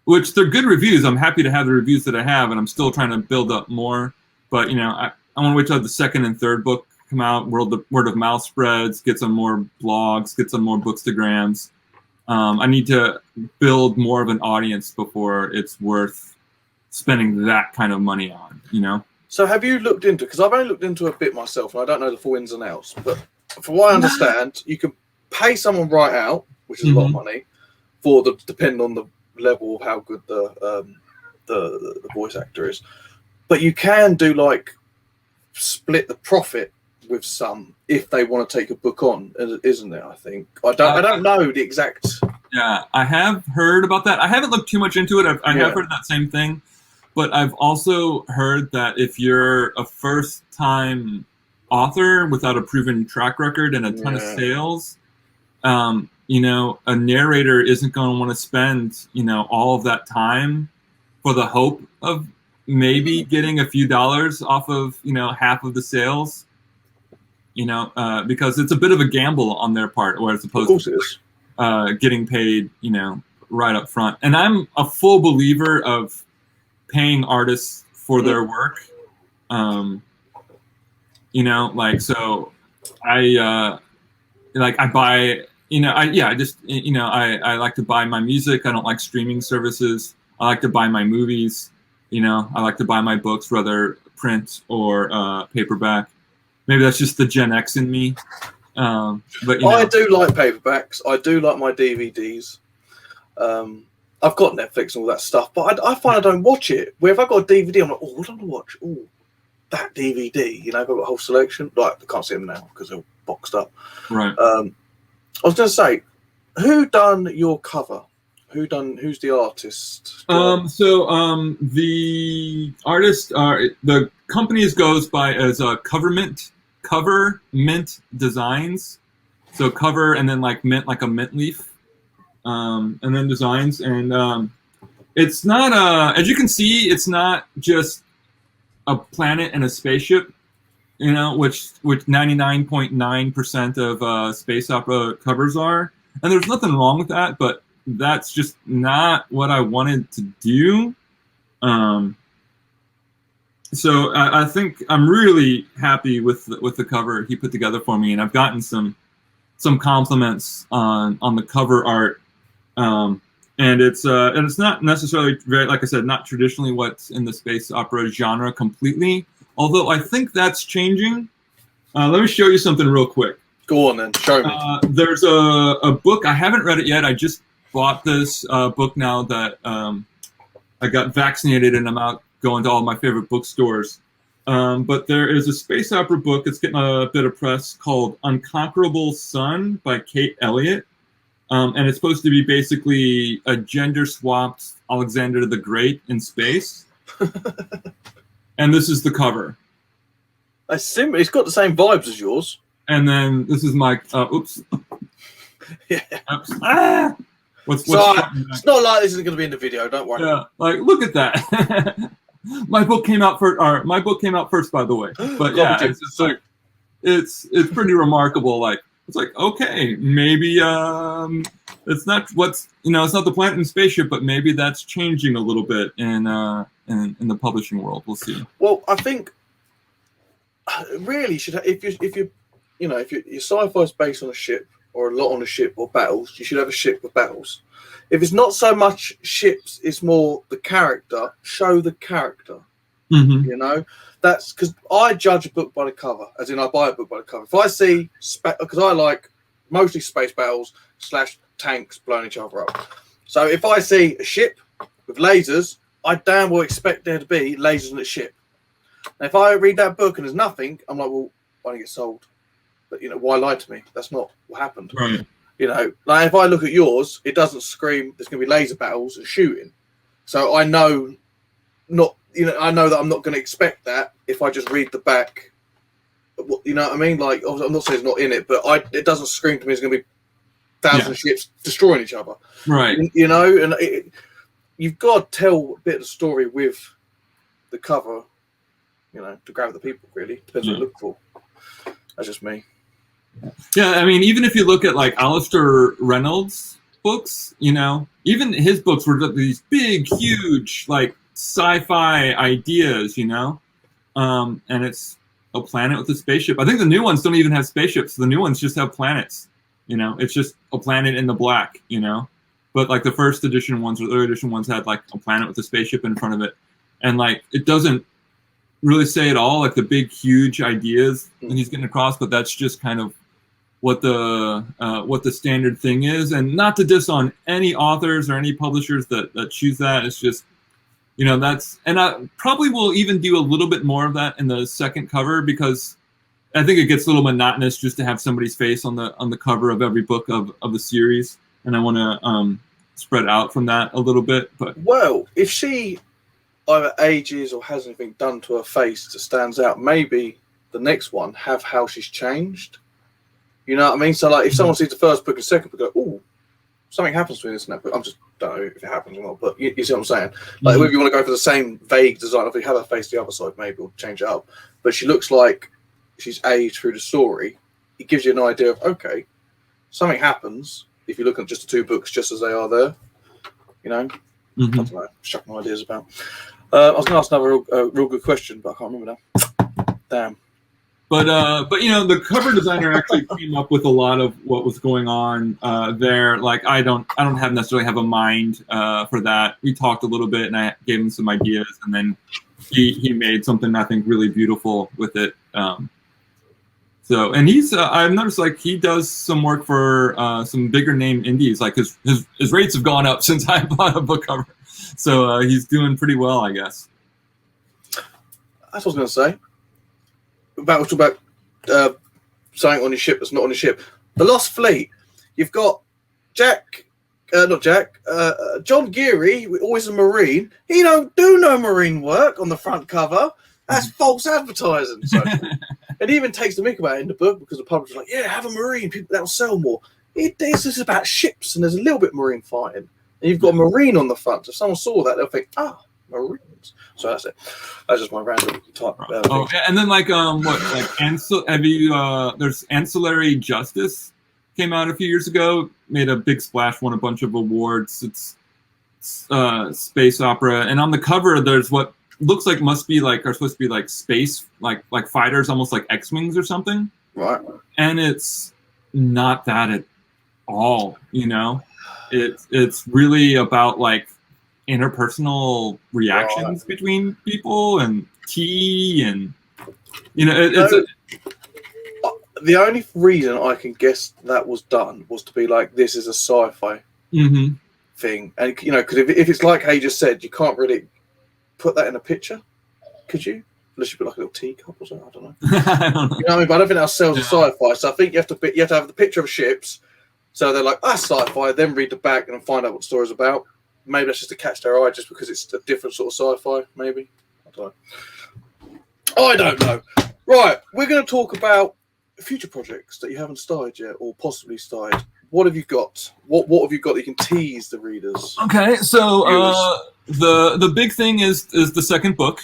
good reviews. I'm happy to have the reviews that I have, and I'm still trying to build up more. But you know, I want to wait till the second and third book come out. Word of mouth spreads, get some more blogs, get some more bookstagrams. I need to build more of an audience before it's worth spending that kind of money on, you know? So have you looked into, because I've only looked into a bit myself, and I don't know the full ins and outs, but from what I understand, you can pay someone right out, which is a lot of money, depending on the level of how good the voice actor is. But you can do like split the profit with some if they want to take a book on, isn't there? I think I don't know the exact. Yeah, I have heard about that. I haven't looked too much into it. I have heard that same thing, but I've also heard that if you're a first-time author without a proven track record and a ton of sales, you know, a narrator isn't going to want to spend, you know, all of that time for the hope of maybe getting a few dollars off of, you know, half of the sales. You know, because it's a bit of a gamble on their part, whereas opposed to getting paid, you know, right up front. And I'm a full believer of paying artists for their work. You know, like, so I buy, you know, I like to buy my music. I don't like streaming services. I like to buy my movies. You know, I like to buy my books, whether print or paperback. Maybe that's just the Gen X in me. But you know. I do like paperbacks. I do like my DVDs. I've got Netflix and all that stuff, but I find I don't watch it. Where if I've got a DVD, I'm like, what do I want to watch? Oh, that DVD. You know, I've got a whole selection. Like, I can't see them now because they're boxed up. Right. I was going to say, who done your cover? Who's the artist? The artist the company goes by as Cover Mint Designs. So cover and then like mint, like a mint leaf, and then designs. And it's not as you can see, it's not just a planet and a spaceship. Which 99.9% of space opera covers are, and there's nothing wrong with that, but that's just not what I wanted to do. So I think I'm really happy with the cover he put together for me, and I've gotten some compliments on the cover art, and it's not necessarily very, like I said, not traditionally what's in the space opera genre completely. Although I think that's changing. Let me show you something real quick. Go on then, show me. There's a book. I haven't read it yet. I just bought this book now that I got vaccinated and I'm out going to all my favorite bookstores. But there is a space opera book that's getting a bit of press called Unconquerable Sun by Kate Elliott. And it's supposed to be basically a gender-swapped Alexander the Great in space. And this is the cover. It's got the same vibes as yours. And then this is my oops. Yeah. Oops. Ah! What's it's not like this isn't going to be in the video. Don't worry. Yeah, like look at that. My book came out first, by the way. But yeah, it's pretty remarkable. Like it's like, okay, maybe it's not it's not the planet and spaceship, but maybe that's changing a little bit in the publishing world. We'll see. Well, I think really should if your sci-fi is based on a ship or a lot on a ship or battles, you should have a ship with battles. If it's not so much ships, it's more the character. Show the character. Mm-hmm. That's because I judge a book by the cover, as in I buy a book by the cover. If I see, because I like mostly space battles / tanks blowing each other up. So if I see a ship with lasers, I damn well expect there to be lasers in the ship. And if I read that book and there's nothing, I'm like, well, why don't it get sold? But why lie to me? That's not what happened. Right. Like if I look at yours, it doesn't scream there's going to be laser battles and shooting. So I know I know that I'm not going to expect that if I just read the back. You know what I mean? Like, I'm not saying it's not in it, but it doesn't scream to me it's going to be thousands of ships destroying each other. Right. And you've got to tell a bit of the story with the cover, to grab the people, really. Depends what you look for. That's just me. Yeah, I mean, even if you look at like Alistair Reynolds' books, even his books were these big, huge, like sci-fi ideas, and it's a planet with a spaceship. I think the new ones don't even have spaceships. The new ones just have planets. It's just a planet in the black. But like the first edition ones or the third edition ones had like a planet with a spaceship in front of it, and like it doesn't really say at all like the big, huge ideas that he's getting across. But that's just kind of what the standard thing is, and not to diss on any authors or any publishers that choose that. It's just that's, and I probably will even do a little bit more of that in the second cover, because I think it gets a little monotonous just to have somebody's face on the cover of every book of the series, and I want to spread out from that a little bit. But well, if she either ages or has anything done to her face that stands out, maybe the next one have how she's changed. You know what I mean? So like if someone sees the first book and second book, go, oh, something happens to me in this book. I just don't know if it happens or not, but you see what I'm saying? Like if you want to go for the same vague design, if you have her face the other side, maybe we'll change it up. But she looks like she's aged through the story. It gives you an idea of, okay, something happens if you look at just the two books just as they are there. I don't know, chuck my ideas about. I was going to ask another real good question, but I can't remember now. Damn. But the cover designer actually came up with a lot of what was going on there. Like I don't necessarily have a mind for that. We talked a little bit, and I gave him some ideas, and then he made something I think really beautiful with it. So, and he's I've noticed like he does some work for some bigger name indies. Like his rates have gone up since I bought a book cover. So he's doing pretty well, I guess. That's what I was going to say. About something on your ship that's not on your ship. The Lost Fleet. You've got Jack not Jack, John Geary, always a Marine. He don't do no Marine work on the front cover. That's false advertising. So, and he even takes the mick about it in the book because the publisher's like, yeah, have a Marine, people that'll sell more. This is about ships, and there's a little bit Marine fighting. And you've got a Marine on the front. If someone saw that, they'll think, Marines. So that's it. That's just my random type. And then like have you there's Ancillary Justice came out a few years ago, made a big splash, won a bunch of awards. It's space opera, and on the cover there's what looks like are supposed to be like space like fighters, almost like X-Wings or something. Right. And it's not that at all, you know. It's really about like interpersonal reactions between people and tea, and you know the only reason I can guess that was done was to be like, this is a sci-fi thing, and you know, because if it's like how you just said, you can't really put that in a picture, could you? Unless you put like a little teacup or something, I don't know. I don't know. You know what I mean? But I don't think that sells as sci-fi. So I think you have to have the picture of ships. So they're like, sci-fi. Then read the back and find out what the story's about. Maybe that's just to catch their eye, just because it's a different sort of sci-fi. Maybe I don't know. Right, we're going to talk about future projects that you haven't started yet, or possibly started. What have you got? What have you got that you can tease the readers? Okay, so the big thing is the second book,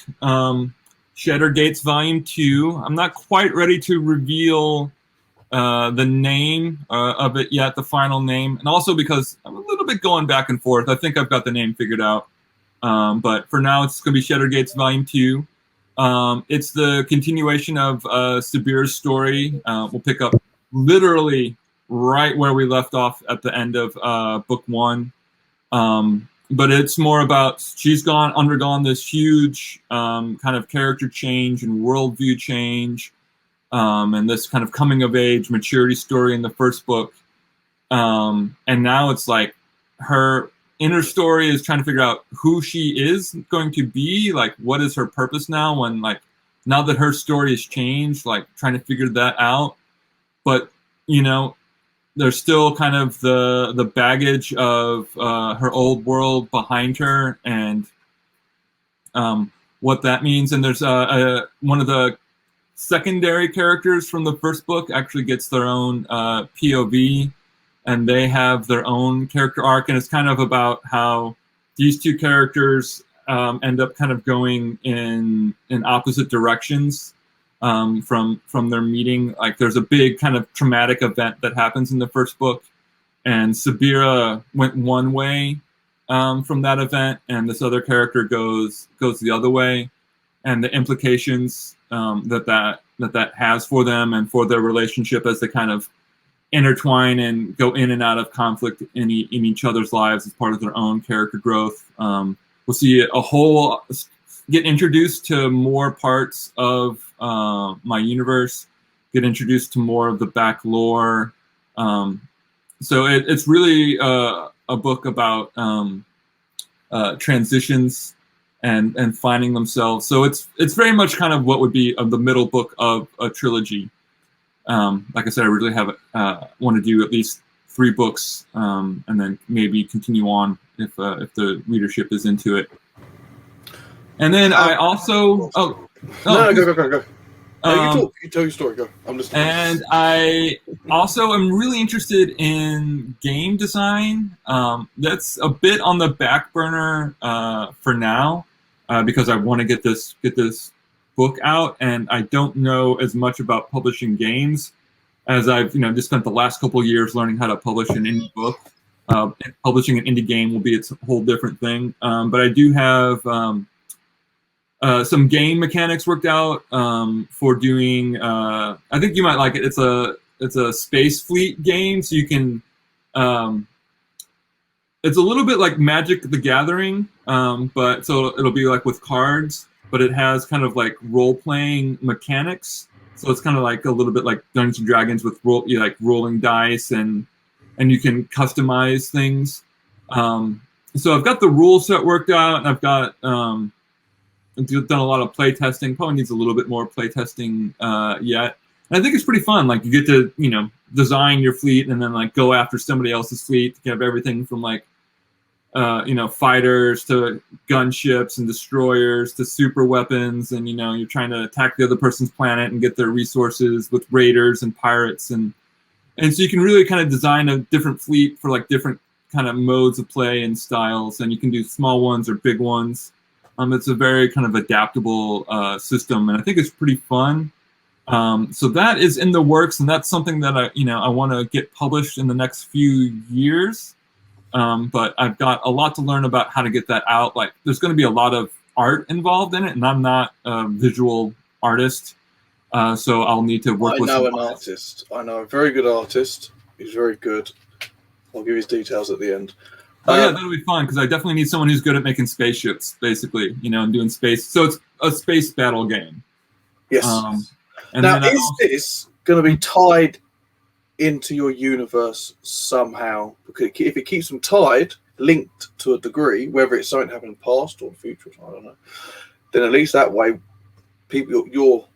Shattered Gates Volume 2. I'm not quite ready to reveal the name of it yet, the final name, and also because I'm a little bit going back and forth. I think I've got the name figured out, but for now it's going to be Shattered Gates Volume 2. It's the continuation of Sabir's story. We'll pick up literally right where we left off at the end of book 1. But it's more about she's undergone this huge kind of character change and worldview change, and this kind of coming of age maturity story in the first book. And now it's like her inner story is trying to figure out who she is going to be, like what is her purpose now, when like now that her story has changed, like trying to figure that out. But you know, there's still kind of the baggage of her old world behind her, and what that means. And there's one of the secondary characters from the first book actually gets their own POV, and they have their own character arc, and it's kind of about how these two characters end up kind of going in opposite directions from their meeting. Like there's a big kind of traumatic event that happens in the first book, and Sabira went one way from that event, and this other character goes the other way, and the implications that has for them and for their relationship as they kind of intertwine and go in and out of conflict in each other's lives as part of their own character growth. We'll see get introduced to more parts of my universe, get introduced to more of the back lore. So it's really a book about transitions and finding themselves. So it's very much kind of what would be the middle book of a trilogy. Like I said, I really want to do at least 3 books, and then maybe continue on if the readership is into it. And then I also go. You tell your story. Go. I'm listening. And I also am really interested in game design. That's a bit on the back burner for now, because I want to get this book out, and I don't know as much about publishing games as I've just spent the last couple of years learning how to publish an indie book. Publishing an indie game will be its whole different thing, but I do have some game mechanics worked out for doing. I think you might like it. It's a space fleet game, so you can. It's a little bit like Magic: The Gathering, but so it'll be like with cards, but it has kind of like role-playing mechanics. So it's kind of like a little bit like Dungeons and Dragons with rolling dice, and you can customize things. So I've got the rule set worked out, and I've got done a lot of play testing. Probably needs a little bit more play testing yet. And I think it's pretty fun. Like you get to, design your fleet and then like go after somebody else's fleet to have everything from like, fighters to gunships and destroyers to super weapons. And, you're trying to attack the other person's planet and get their resources with raiders and pirates. And so you can really kind of design a different fleet for like different kind of modes of play and styles. And you can do small ones or big ones. It's a very kind of adaptable system. And I think it's pretty fun. So that is in the works, and that's something that I want to get published in the next few years. But I've got a lot to learn about how to get that out. Like, there's going to be a lot of art involved in it, and I'm not a visual artist, so I'll need to work with. I know an artist. I know a very good artist. He's very good. I'll give his details at the end. Oh yeah, that'll be fun because I definitely need someone who's good at making spaceships, basically, and doing space. So it's a space battle game. Yes. And now, is this going to be tied into your universe somehow? Because if it keeps them tied, linked to a degree, whether it's something happened in the past or the future, I don't know, then at least that way, people, your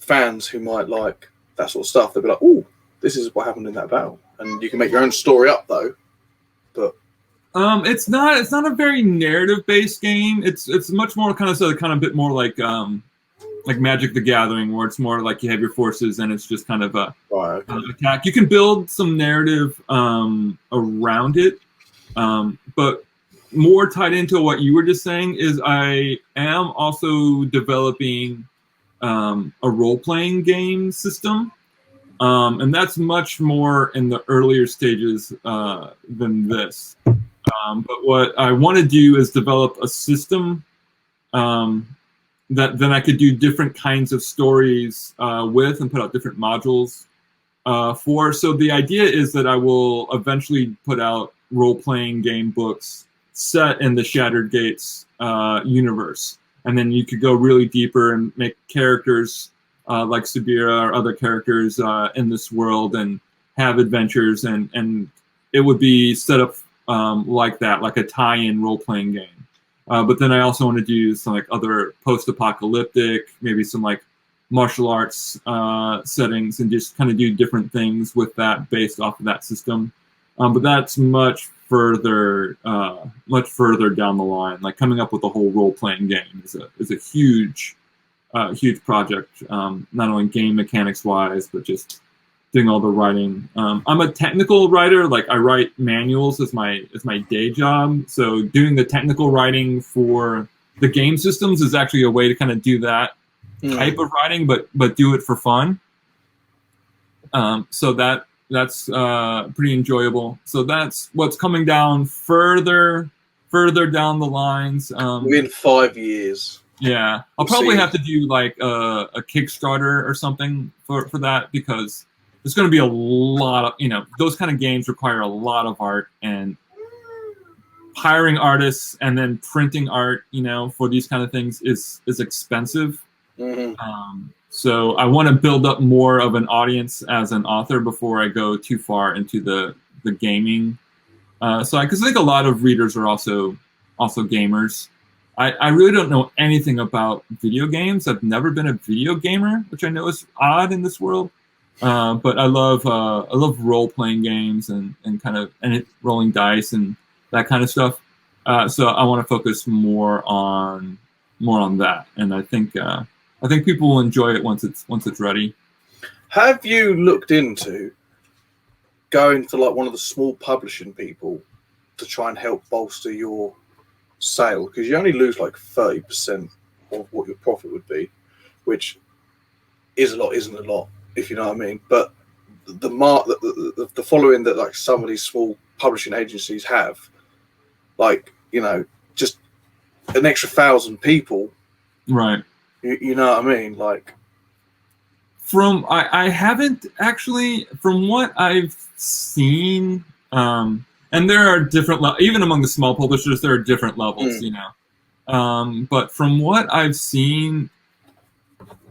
fans who might like that sort of stuff, they'll be like, oh, this is what happened in that battle. And you can make your own story up, though. But it's not a very narrative-based game. It's much more kind of bit more like Magic the Gathering, where it's more like you have your forces and it's just kind of a attack. You can build some narrative around it, but more tied into what you were just saying is I am also developing a role-playing game system, and that's much more in the earlier stages than this. But what I want to do is develop a system that then I could do different kinds of stories with and put out different modules for. So the idea is that I will eventually put out role-playing game books set in the Shattered Gates universe. And then you could go really deeper and make characters like Sabira or other characters in this world and have adventures. And it would be set up like that, like a tie-in role-playing game. But then I also want to do some like other post-apocalyptic, maybe some like martial arts settings, and just kind of do different things with that based off of that system. But that's much further down the line. Like coming up with a whole role-playing game is a huge project. Not only game mechanics wise, but just doing all the writing. I'm a technical writer. Like I write manuals as my day job. So doing the technical writing for the game systems is actually a way to kind of do that type of writing, but do it for fun. So that's pretty enjoyable. So that's what's coming down further down the lines. Within 5 years. Yeah, I'll probably have to do like a Kickstarter or something for that, because there's going to be a lot of, those kind of games require a lot of art, and hiring artists and then printing art, for these kind of things is expensive. Mm-hmm. So I want to build up more of an audience as an author before I go too far into the gaming side, because I think a lot of readers are also gamers. I really don't know anything about video games. I've never been a video gamer, which I know is odd in this world. But I love role-playing games and rolling dice and that kind of stuff. So I want to focus more on that, and I think people will enjoy it once it's ready. Have you looked into going to like one of the small publishing people to try and help bolster your sale? Because you only lose like 30% of what your profit would be, which is a lot, isn't a lot, if you know what I mean. But the following that like some of these small publishing agencies have, like, just an extra 1,000 people, right? You know what I mean? Like, I haven't actually, from what I've seen, and there are different even among the small publishers, there are different levels, but from what I've seen,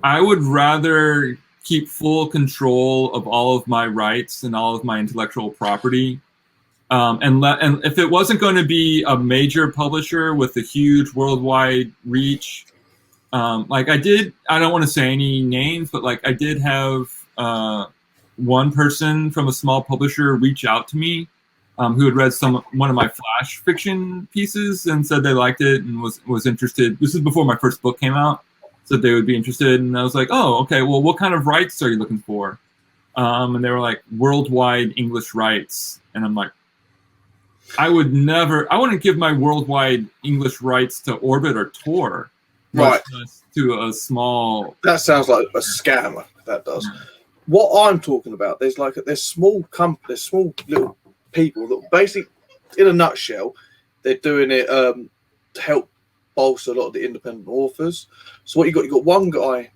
I would rather keep full control of all of my rights and all of my intellectual property, and if it wasn't going to be a major publisher with a huge worldwide reach, like I don't want to say any names, but like I did have one person from a small publisher reach out to me who had read one of my flash fiction pieces and said they liked it and was interested. This is before my first book came out. Said they would be interested, and I was like, oh, okay, well, what kind of rights are you looking for? And they were like, worldwide English rights. And I'm like, I wouldn't give my worldwide English rights to Orbit or Tor. Right. To a small... That sounds like a scammer, that does. What I'm talking about, there's small little people that basically, in a nutshell, they're doing it to help bolster a lot of the independent authors. So what you got one guy,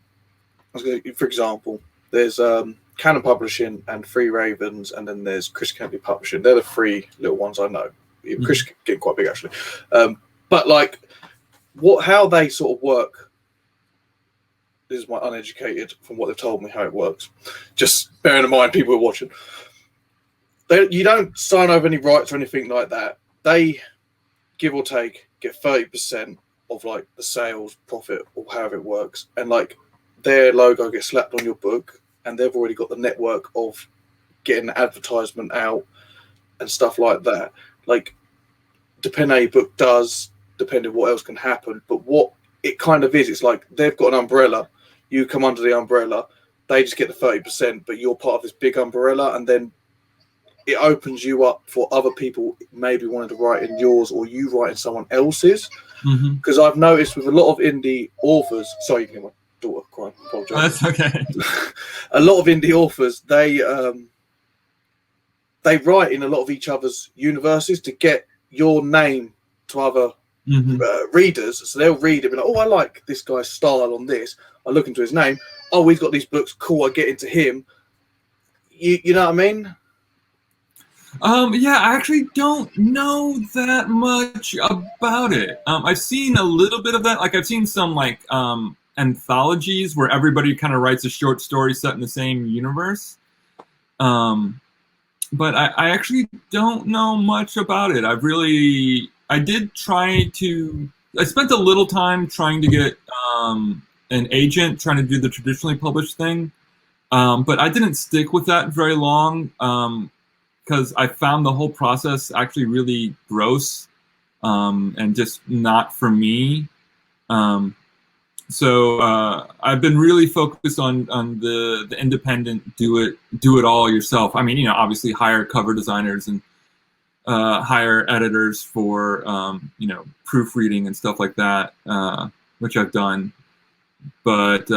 for example, there's Canon Publishing and Free Ravens, and then there's Chris Kennedy Publishing. They're the three little ones I know. Chris getting quite big actually, but like how they sort of work. This is my uneducated from what they've told me how it works. Just bearing in mind people are watching. You don't sign over any rights or anything like that. They give or take get 30% of like the sales profit or however it works, and like their logo gets slapped on your book, and they've already got the network of getting the advertisement out and stuff like that. Like, depending how your book does, depending what else can happen, but what it kind of is, it's like they've got an umbrella, you come under the umbrella, they just get the 30%, but you're part of this big umbrella, and then it opens you up for other people maybe wanting to write in yours or you write in someone else's. Because I've noticed with a lot of indie authors, sorry, you can hear my daughter crying, apologize. That's okay. A lot of indie authors, they write in a lot of each other's universes to get your name to other readers. So they'll read it and be like, oh, I like this guy's style on this. I look into his name. Oh, he's got these books. Cool, I get into him. You know what I mean? Yeah, I actually don't know that much about it. I've seen a little bit of that. Like, I've seen some like anthologies where everybody kind of writes a short story set in the same universe. But I actually don't know much about it. I did try to. I spent a little time trying to get an agent, trying to do the traditionally published thing, but I didn't stick with that very long. Because I found the whole process actually really gross and just not for me. So I've been really focused on the independent do it all yourself. I mean, you know, obviously hire cover designers and hire editors for you know, proofreading and stuff like that, which I've done. But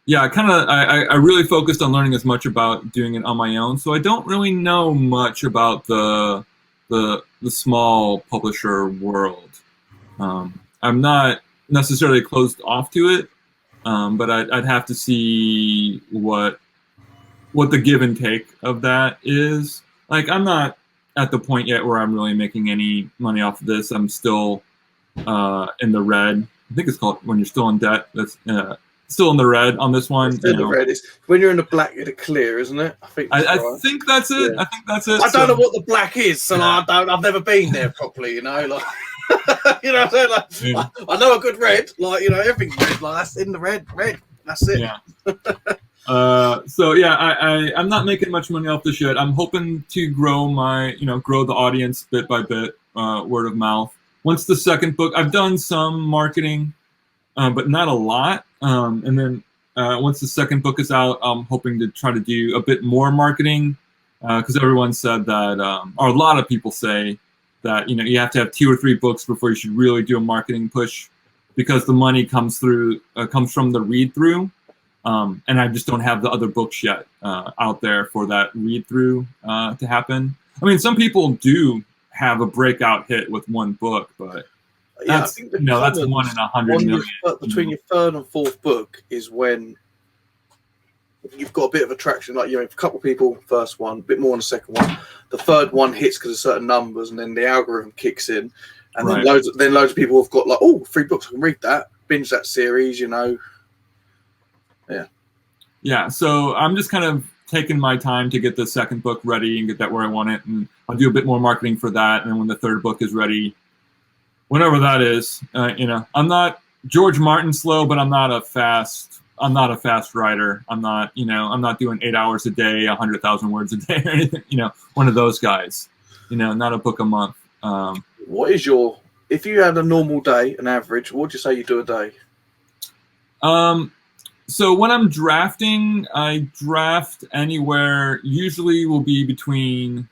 yeah, I really focused on learning as much about doing it on my own, so I don't really know much about the small publisher world. I'm not necessarily closed off to it, but I'd have to see what the give and take of that is. Like, I'm not at the point yet where I'm really making any money off of this. I'm still in the red. I think it's called when you're still in debt. That's still in the red on this one. The red is when you're in the black, you're the clear, isn't it? I think that's it. Yeah. I think that's it. I don't know what the black is, so I've never been there properly. You know, like you know, what I'm saying? Like I know a good red, like, you know, everything's red. Like that's in the red. That's it. Yeah. So yeah, I'm not making much money off this yet. I'm hoping to grow the audience bit by bit, word of mouth. Once the second book, I've done some marketing, but not a lot. And then once the second book is out, I'm hoping to try to do a bit more marketing, because everyone said that, or a lot of people say that, you know, you have to have 2 or 3 books before you should really do a marketing push, because the money comes from the read through. And I just don't have the other books yet out there for that read through to happen. I mean, some people do have a breakout hit with one book, but yeah, I think that's 1 in 100 million. Between your third and fourth book is when you've got a bit of attraction. Like, you know, a couple of people, first one, a bit more on the second one. The third one hits because of certain numbers, and then the algorithm kicks in, and then loads of people have got like, oh, 3 books, I can read that, binge that series, you know. Yeah, so I'm just kind of taking my time to get the second book ready and get that where I want it, and I'll do a bit more marketing for that, and then when the third book is ready, whenever that is, you know, I'm not George Martin slow, but I'm not a fast not a fast writer. I'm not, I'm not doing 8 hours a day, 100,000 words a day or anything, one of those guys, not a book a month. What is if you had a normal day, an average, what would you say you do a day? So when I'm drafting, I draft anywhere, usually will be between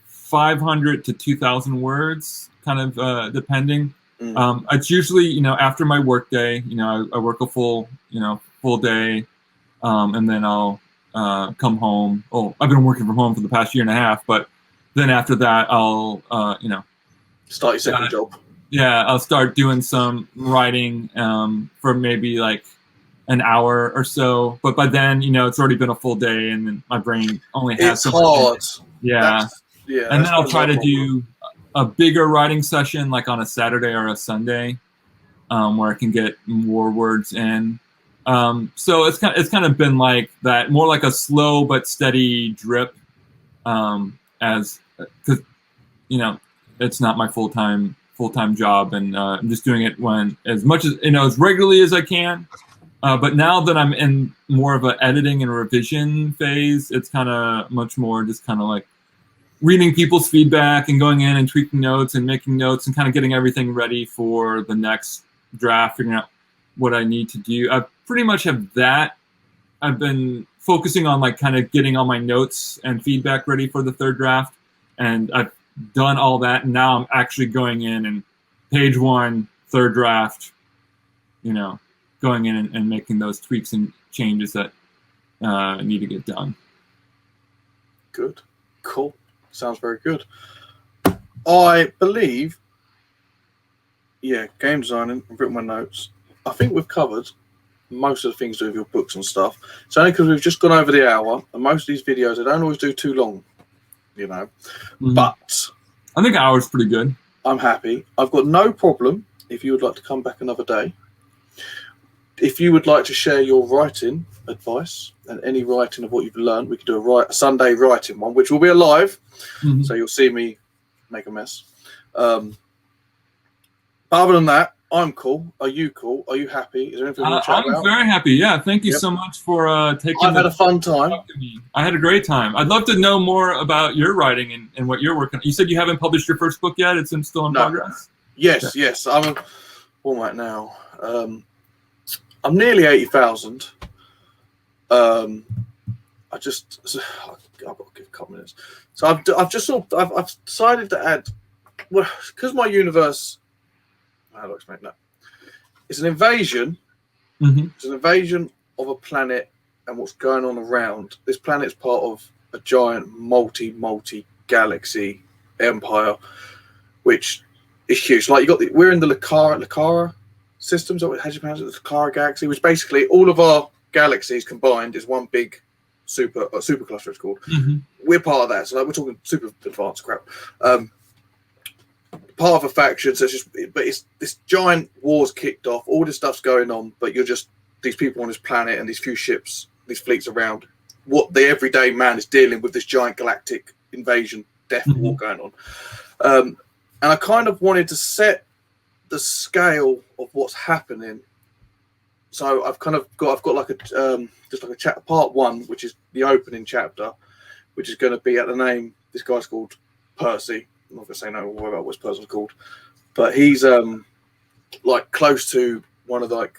500 to 2,000 words, kind of depending. It's usually, after my work day, I work a full day, and then I'll come home. Oh, I've been working from home for the past year and a half, but then after that, I'll, start your second job. Yeah, I'll start doing some writing for maybe like an hour or so. But by then, it's already been a full day, and then my brain only has. It's hard. Yeah. And then I'll try to do a bigger writing session, like on a Saturday or a Sunday, where I can get more words in. So it's kind of been like that, more like a slow but steady drip, because it's not my full-time job, and I'm just doing it as much as as regularly as I can. But now that I'm in more of an editing and revision phase, it's kind of much more just kind of like reading people's feedback and going in and tweaking notes and making notes and kind of getting everything ready for the next draft, figuring out what I need to do. I pretty much have that. I've been focusing on like kind of getting all my notes and feedback ready for the third draft, and I've done all that, and now I'm actually going in and page 1, third draft, going in and making those tweaks and changes that need to get done. Good. Cool. Sounds very good. I believe, game designing, I've written my notes. I think we've covered most of the things to do with your books and stuff. It's only because we've just gone over the hour, and most of these videos, they don't always do too long, But I think an hour is pretty good. I'm happy. I've got no problem if you would like to come back another day. If you would like to share your writing advice and any writing of what you've learned, we could do a Sunday writing one, which will be live. So you'll see me make a mess. But other than that, I'm cool. Are you cool? Are you happy? Is there anything you want to chat about? I'm very happy. Yeah, thank you so much for taking. I've had a fun time. I had a great time. I'd love to know more about your writing and what you're working on. You said you haven't published your first book yet. It's still in progress. Yes. I'm at now. I'm nearly 80,000. I've got to give a couple minutes. So I've decided to add, because my universe. How do I explain that? It's an invasion. It's an invasion of a planet and what's going on around. This planet's part of a giant multi-galaxy empire, which is huge. Like we're in the Lakara systems. How do you pronounce it? The Lakara galaxy, which basically all of our galaxies combined is one big super cluster. It's called. We're part of that. So we're talking super advanced crap. Part of a faction, so it's this giant war's kicked off. All this stuff's going on, but you're just these people on this planet and these few ships, these fleets around. What the everyday man is dealing with this giant galactic invasion, death war going on. And I kind of wanted to set the scale of what's happening. So I've got like a chapter part 1, which is the opening chapter, which is going to be at the name. This guy's called Percy. I'm not going to say no more about what this person's called, but he's like close to one of the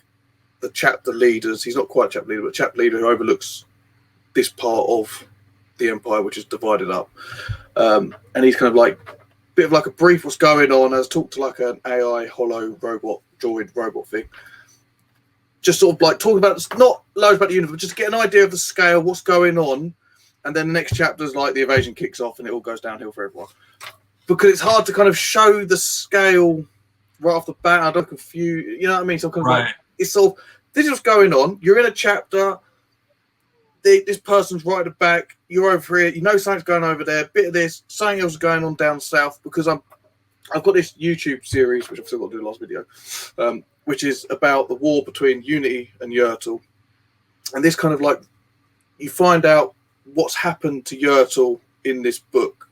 chapter leaders. He's not quite a chapter leader, but a chapter leader who overlooks this part of the empire, which is divided up. And he's kind of like a bit of like a brief what's going on. As talked to like an AI hollow droid robot thing. Just sort of like talking about not loads about the universe, but just to get an idea of the scale, what's going on, and then the next chapter is like the invasion kicks off and it all goes downhill for everyone. Because it's hard to kind of show the scale right off the bat. I don't confuse, you know what I mean? So I'm kind of like, it's sort of, this is what's going on. You're in a chapter. This person's right at the back. You're over here. You know something's going over there. A bit of this. Something else is going on down south. Because I've got this YouTube series, which I've still got to do the last video, which is about the war between Unity and Yertle. And this kind of like, you find out what's happened to Yertle in this book.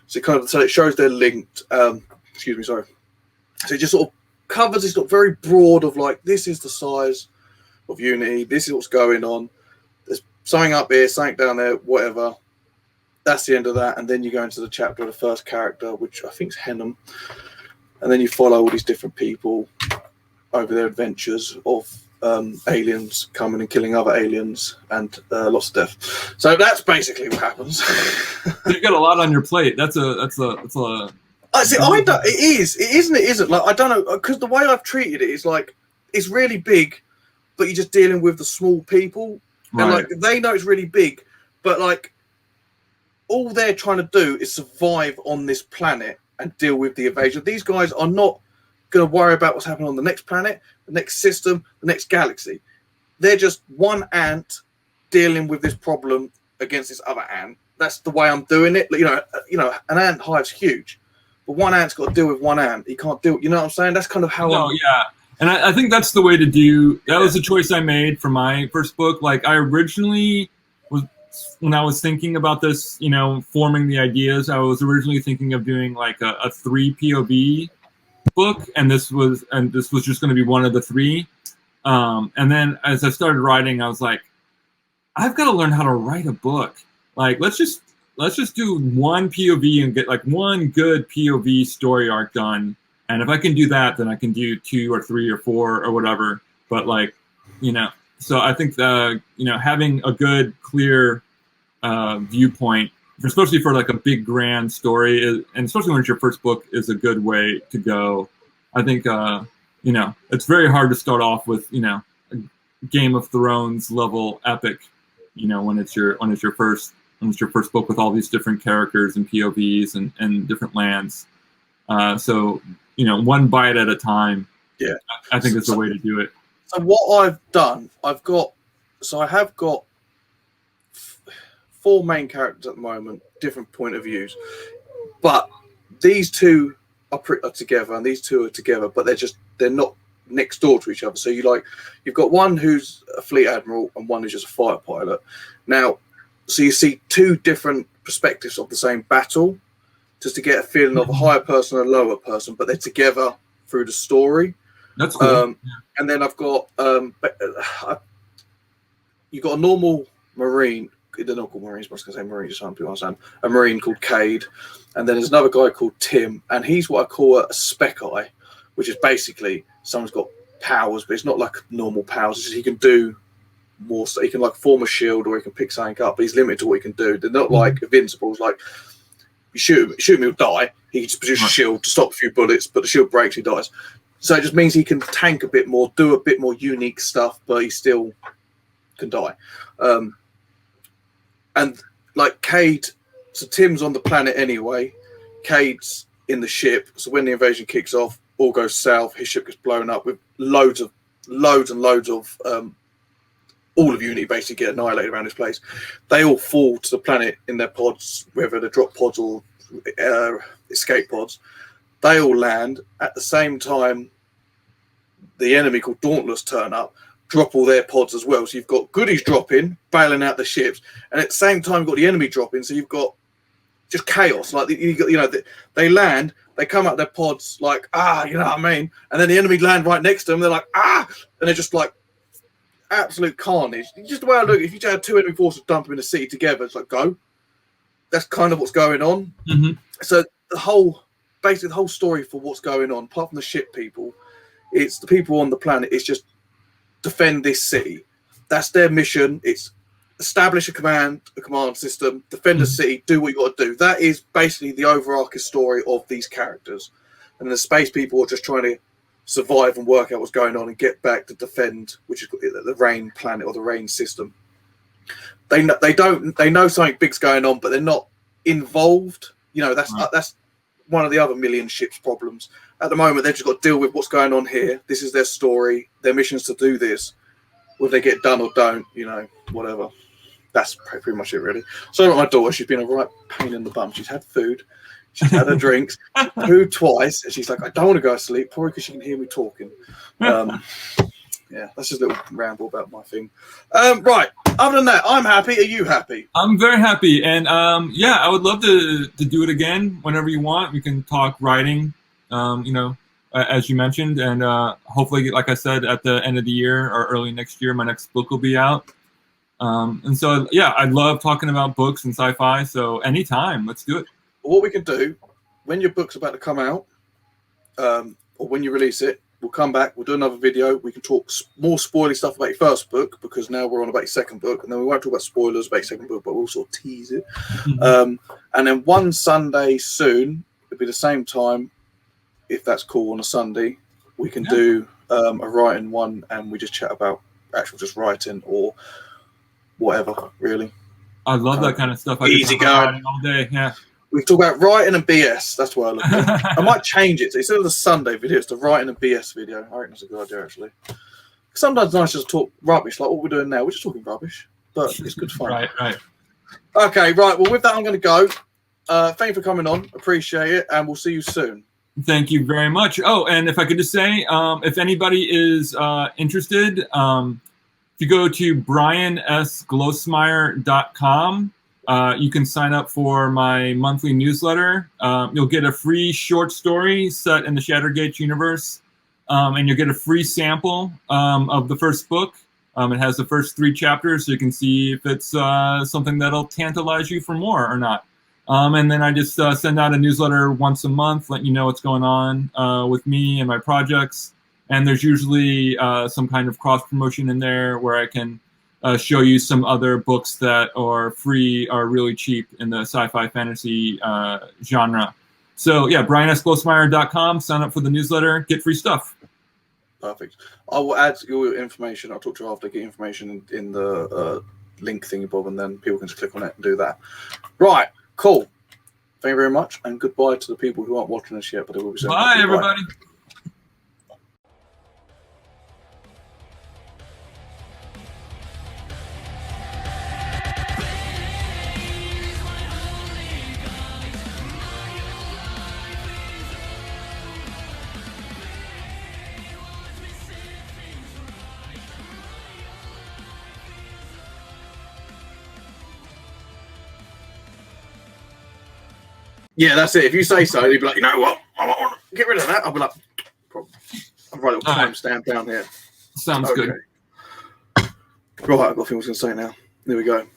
So it shows they're linked. So it just sort of covers this very broad of like, this is the size of Unity. This is what's going on. There's something up here, something down there, whatever. That's the end of that. And then you go into the chapter of the first character, which I think is Henham. And then you follow all these different people over their adventures of aliens coming and killing other aliens and lots of death. So that's basically what happens. You've got a lot on your plate. That's a. I see. I don't. It is. It isn't. It isn't. Like I don't know, because the way I've treated it is like it's really big, but you're just dealing with the small people, Right. and like they know it's really big, but like all they're trying to do is survive on this planet and deal with the invasion. These guys are not going to worry about what's happening on the next planet, the next system, the next galaxy. They're just one ant dealing with this problem against this other ant. That's the way I'm doing it. You know, an ant hive's huge, but one ant's got to deal with one ant. He can't deal. You know what I'm saying? That's kind of how. No, yeah, and I think that's the way to do. That was a choice I made for my first book. Like I originally was, when I was thinking about this, you know, forming the ideas, I was originally thinking of doing like a 3 POV book, and this was just going to be one of the 3. And then as I started writing, I was like, I've got to learn how to write a book. Like let's just do one POV and get like one good POV story arc done. And if I can do that, then I can do 2 or 3 or 4 or whatever. But like, you know, so I think you know, having a good, clear viewpoint, especially for like a big grand story, and especially when it's your first book, is a good way to go. I think you know, it's very hard to start off with, you know, a Game of Thrones level epic, you know, when it's your first book with all these different characters and POVs and different lands. So, you know, one bite at a time. Yeah, I think it's the way to do it. So what I've done, I have got 4 main characters at the moment, different point of views, but these 2 are together, and these 2 are together, but they're not next door to each other. So you've got one who's a fleet admiral and one who's just a fighter pilot. Now, so you see 2 different perspectives of the same battle, just to get a feeling of a higher person and a lower person, but they're together through the story. That's cool. And then I've got you've got a normal marine. They're not called marines, but I was going to say marines. Some people understand. A marine called Cade, and then there's another guy called Tim, and he's what I call a spec eye, which is basically someone's got powers, but it's not like normal powers. It's just he can do more. So he can like form a shield, or he can pick something up, but he's limited to what he can do. They're not like invincibles. Like you shoot him, he'll die. He can just produce a shield to stop a few bullets, but the shield breaks, he dies. So it just means he can tank a bit more, do a bit more unique stuff, but he still can die. And like Cade, so Tim's on the planet anyway. Cade's in the ship. So when the invasion kicks off, all goes south. His ship gets blown up with loads of all of Unity basically get annihilated around this place. They all fall to the planet in their pods, whether they're drop pods or escape pods. They all land at the same time. The enemy called Dauntless turn up, drop all their pods as well. So you've got goodies dropping, bailing out the ships, and at the same time you've got the enemy dropping. So you've got just chaos. Like they land, they come out their pods like you know what I mean, and then the enemy land right next to them. They're like and they're just like absolute carnage. Just the way I look, if you just had 2 enemy forces dump them in the city together, it's like go. That's kind of what's going on. Mm-hmm. So the whole story for what's going on, apart from the ship people, it's the people on the planet. It's just defend this city. That's their mission. It's establish a command system, defend the city, do what you got to do. That is basically the overarching story of these characters. And the space people are just trying to survive and work out what's going on and get back to defend, which is the Rain planet or the Rain system. They know something big's going on, but they're not involved. You know, that's one of the other million ships problems. At the moment, they've just got to deal with what's going on here. This is their story. Their mission's to do this. Whether they get done or don't, you know, whatever. That's pretty much it, really. So about my daughter, she's been a right pain in the bum. She's had food. She's had her drinks. Pooed twice. And she's like, I don't want to go to sleep, probably because she can hear me talking. Yeah, that's just a little ramble about my thing. Right. Other than that, I'm happy. Are you happy? I'm very happy. And yeah, I would love to do it again whenever you want. We can talk writing. You know, as you mentioned, and hopefully, like I said, at the end of the year or early next year, my next book will be out. And so, yeah, I love talking about books and sci-fi. So anytime, let's do it. What we can do when your book's about to come out, or when you release it, we'll come back. We'll do another video. We can talk more spoily stuff about your first book, because now we're on about your second book, and then we won't talk about spoilers about your second book, but we'll sort of tease it. And then one Sunday soon, it'll be the same time, if that's cool, on a Sunday, we can do a writing one, and we just chat about actual just writing or whatever, really. I love that kind of stuff. Easy going all day. Yeah. We talk about writing and BS. That's what I look at. I might change it. So instead of the Sunday video, it's the writing and BS video. I reckon that's a good idea, actually. Sometimes it's nice just to talk rubbish, like what we're doing now. We're just talking rubbish, but it's good fun. Right. Okay, right. Well, with that, I'm going to go. Thank you for coming on. Appreciate it, and we'll see you soon. Thank you very much. Oh, and if I could just say, if anybody is interested, if you go to bryansglosemeyer.com, you can sign up for my monthly newsletter. You'll get a free short story set in the Shattergate universe, and you'll get a free sample of the first book. It has the first 3 chapters, so you can see if it's something that'll tantalize you for more or not. And then I just send out a newsletter once a month, letting you know what's going on with me and my projects. And there's usually some kind of cross-promotion in there where I can show you some other books that are free or really cheap in the sci-fi fantasy genre. So yeah, bryansglosemeyer.com, sign up for the newsletter, get free stuff. Perfect. I will add your information. I'll talk to you after, get information in the link thingy, Bob, and then people can just click on it and do that. Right, cool. Thank you very much, and goodbye to the people who aren't watching us yet, but they will be saying bye, everybody. Yeah, that's it. If you say so, you'd be like, you know what? I want to get rid of that. I'll be like, problem. I'll write a little timestamp down here. Sounds good. Right, I've got a thing I was going to say now. There we go.